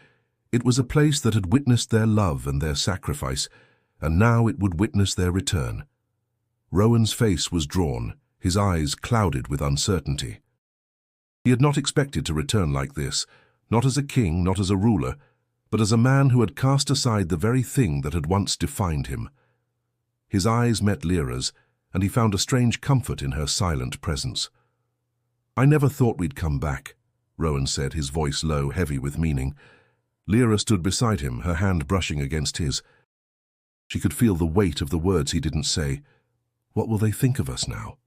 It was a place that had witnessed their love and their sacrifice, and now it would witness their return. Rowan's face was drawn, his eyes clouded with uncertainty. He had not expected to return like this, not as a king, not as a ruler, but as a man who had cast aside the very thing that had once defined him. His eyes met Lyra's, and he found a strange comfort in her silent presence. "I never thought we'd come back," Rowan said, his voice low, heavy with meaning. Lyra stood beside him, her hand brushing against his. She could feel the weight of the words he didn't say. What will they think of us now?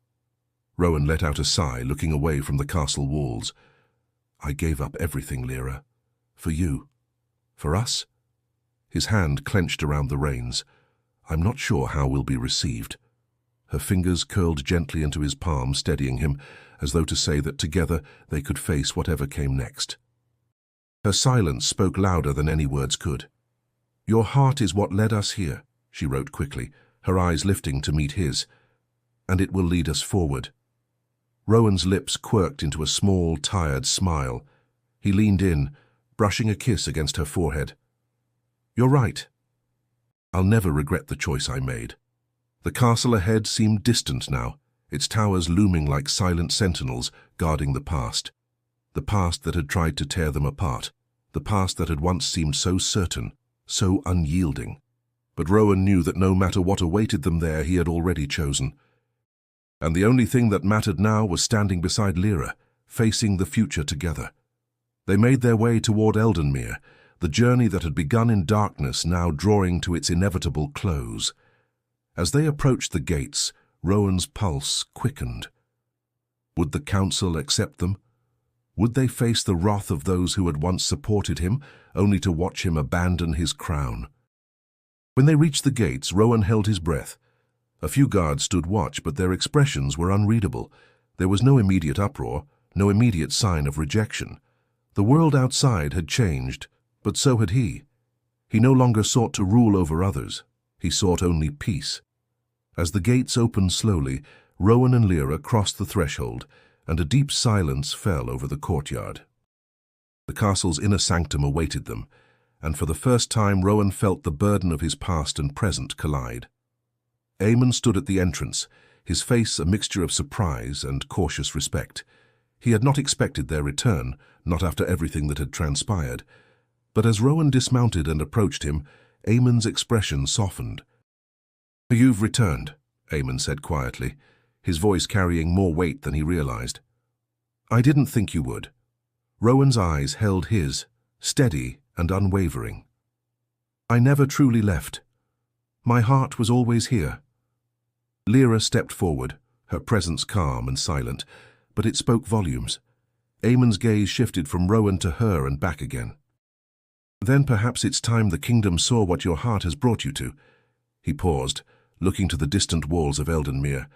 Rowan let out a sigh, looking away from the castle walls. "I gave up everything, Lyra. For you. For us?" His hand clenched around the reins. "I'm not sure how we'll be received." Her fingers curled gently into his palm, steadying him, as though to say that together they could face whatever came next. Her silence spoke louder than any words could. "Your heart is what led us here," she wrote quickly, her eyes lifting to meet his. "And it will lead us forward." Rowan's lips quirked into a small, tired smile. He leaned in, brushing a kiss against her forehead. "You're right. I'll never regret the choice I made." The castle ahead seemed distant now, its towers looming like silent sentinels guarding the past that had tried to tear them apart, the past that had once seemed so certain, so unyielding. But Rowan knew that no matter what awaited them there, he had already chosen. And the only thing that mattered now was standing beside Lyra, facing the future together. They made their way toward Eldenmere, the journey that had begun in darkness now drawing to its inevitable close. As they approached the gates, Rowan's pulse quickened. Would the council accept them? Would they face the wrath of those who had once supported him, only to watch him abandon his crown? When they reached the gates, Rowan held his breath. A few guards stood watch, but their expressions were unreadable. There was no immediate uproar, no immediate sign of rejection. The world outside had changed, but so had he. He no longer sought to rule over others. He sought only peace. As the gates opened slowly, Rowan and Lyra crossed the threshold, and a deep silence fell over the courtyard. The castle's inner sanctum awaited them, and for the first time Rowan felt the burden of his past and present collide. Eamon stood at the entrance, his face a mixture of surprise and cautious respect. He had not expected their return, not after everything that had transpired. But as Rowan dismounted and approached him, Eamon's expression softened. "You've returned," Eamon said quietly, his voice carrying more weight than he realized. "I didn't think you would." Rowan's eyes held his, steady and unwavering. "I never truly left. My heart was always here." Lyra stepped forward, her presence calm and silent, but it spoke volumes. Eamon's gaze shifted from Rowan to her and back again. "Then perhaps it's time the kingdom saw what your heart has brought you to." He paused, looking to the distant walls of Eldenmere.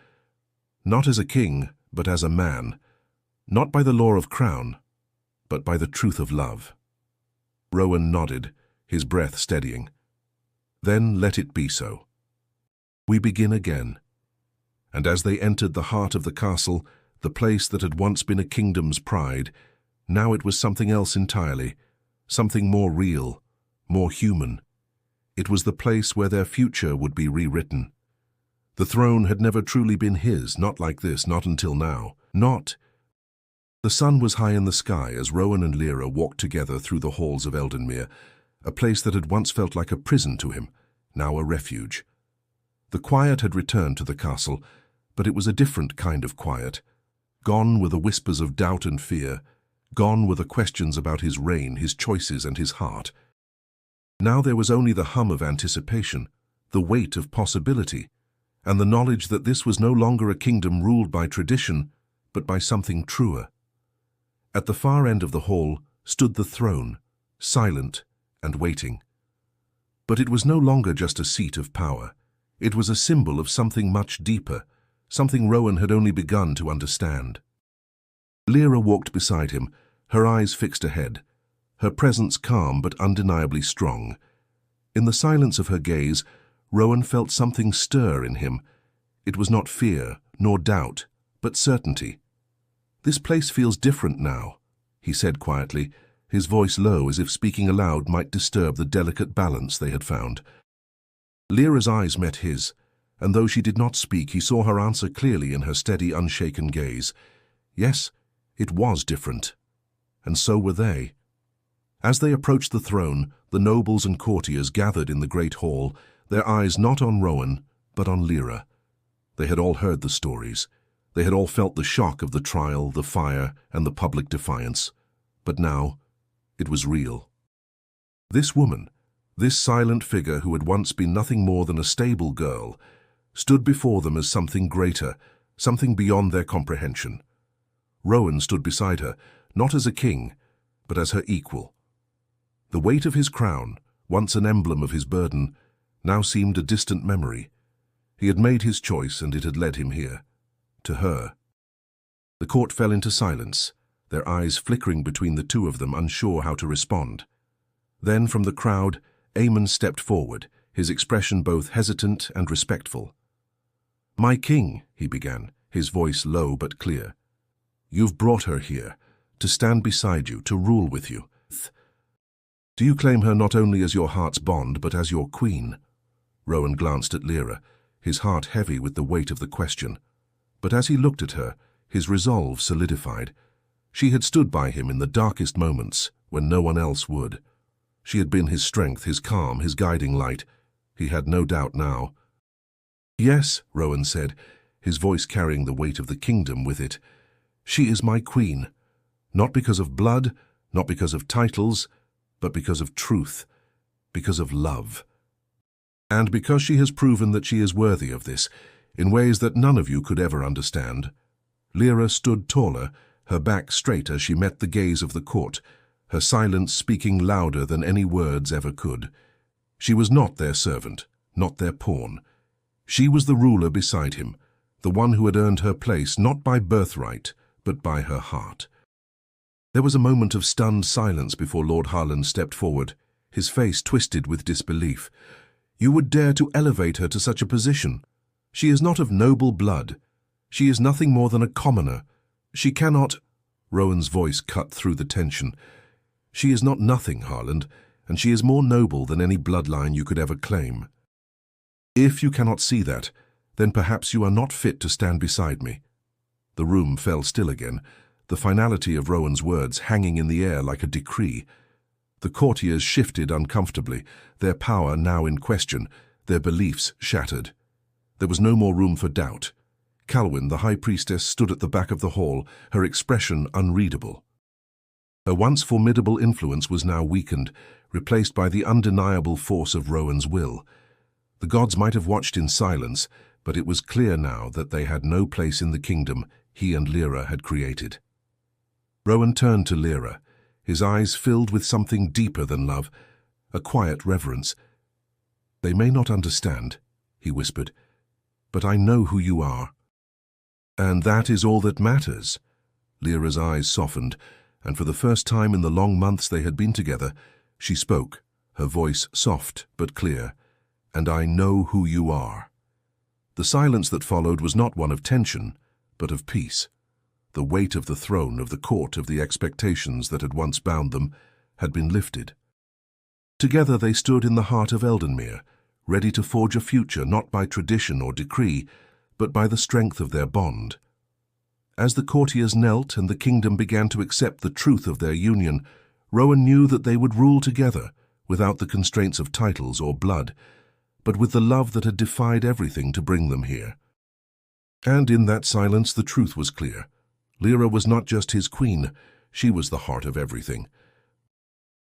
"Not as a king, but as a man. Not by the law of crown, but by the truth of love." Rowan nodded, his breath steadying. "Then let it be so. We begin again." And as they entered the heart of the castle, the place that had once been a kingdom's pride, now it was something else entirely, something more real, more human. It was the place where their future would be rewritten. The throne had never truly been his, not like this, not until now. Not. The sun was high in the sky as Rowan and Lyra walked together through the halls of Eldenmere, a place that had once felt like a prison to him, now a refuge. The quiet had returned to the castle, but it was a different kind of quiet. Gone were the whispers of doubt and fear. Gone were the questions about his reign, his choices, and his heart. Now there was only the hum of anticipation, the weight of possibility, and the knowledge that this was no longer a kingdom ruled by tradition, but by something truer. At the far end of the hall stood the throne, silent and waiting. But it was no longer just a seat of power. It was a symbol of something much deeper, something Rowan had only begun to understand. Lyra walked beside him, her eyes fixed ahead, her presence calm but undeniably strong. In the silence of her gaze, Rowan felt something stir in him. It was not fear, nor doubt, but certainty. "This place feels different now," he said quietly, his voice low as if speaking aloud might disturb the delicate balance they had found. Lyra's eyes met his, and though she did not speak, he saw her answer clearly in her steady, unshaken gaze. Yes, it was different, and so were they. As they approached the throne, the nobles and courtiers gathered in the great hall, their eyes not on Rowan, but on Lyra. They had all heard the stories. They had all felt the shock of the trial, the fire, and the public defiance. But now, it was real. This woman, this silent figure who had once been nothing more than a stable girl, stood before them as something greater, something beyond their comprehension. Rowan stood beside her, not as a king, but as her equal. The weight of his crown, once an emblem of his burden, now seemed a distant memory. He had made his choice, and it had led him here, to her. The court fell into silence, their eyes flickering between the two of them, unsure how to respond. Then, from the crowd, Aemon stepped forward, his expression both hesitant and respectful. "My king," he began, his voice low but clear. "You've brought her here, to stand beside you, to rule with you. Do you claim her not only as your heart's bond, but as your queen?" Rowan glanced at Lyra, his heart heavy with the weight of the question. But as he looked at her, his resolve solidified. She had stood by him in the darkest moments, when no one else would. She had been his strength, his calm, his guiding light. He had no doubt now. "Yes," Rowan said, his voice carrying the weight of the kingdom with it. "She is my queen, not because of blood, not because of titles, but because of truth, because of love. And because she has proven that she is worthy of this, in ways that none of you could ever understand." Lyra stood taller, her back straight as she met the gaze of the court, her silence speaking louder than any words ever could. She was not their servant, not their pawn. She was the ruler beside him, the one who had earned her place not by birthright, but by her heart. There was a moment of stunned silence before Lord Harlan stepped forward, his face twisted with disbelief. "You would dare to elevate her to such a position? She is not of noble blood. She is nothing more than a commoner. She cannot—" Rowan's voice cut through the tension. "She is not nothing, Harland, and she is more noble than any bloodline you could ever claim. If you cannot see that, then perhaps you are not fit to stand beside me." The room fell still again, the finality of Rowan's words hanging in the air like a decree. The courtiers shifted uncomfortably, their power now in question, their beliefs shattered. There was no more room for doubt. Calwyn, the high priestess, stood at the back of the hall, her expression unreadable. Her once formidable influence was now weakened, replaced by the undeniable force of Rowan's will. The gods might have watched in silence, but it was clear now that they had no place in the kingdom he and Lyra had created. Rowan turned to Lyra, his eyes filled with something deeper than love, a quiet reverence. "They may not understand," he whispered, "but I know who you are. And that is all that matters." Lyra's eyes softened, and for the first time in the long months they had been together, she spoke, her voice soft but clear. "And I know who you are." The silence that followed was not one of tension, but of peace. The weight of the throne, of the court, of the expectations that had once bound them, had been lifted. Together they stood in the heart of Eldenmere, ready to forge a future not by tradition or decree, but by the strength of their bond. As the courtiers knelt and the kingdom began to accept the truth of their union, Rowan knew that they would rule together, without the constraints of titles or blood, but with the love that had defied everything to bring them here. And in that silence the truth was clear. Lyra was not just his queen, she was the heart of everything.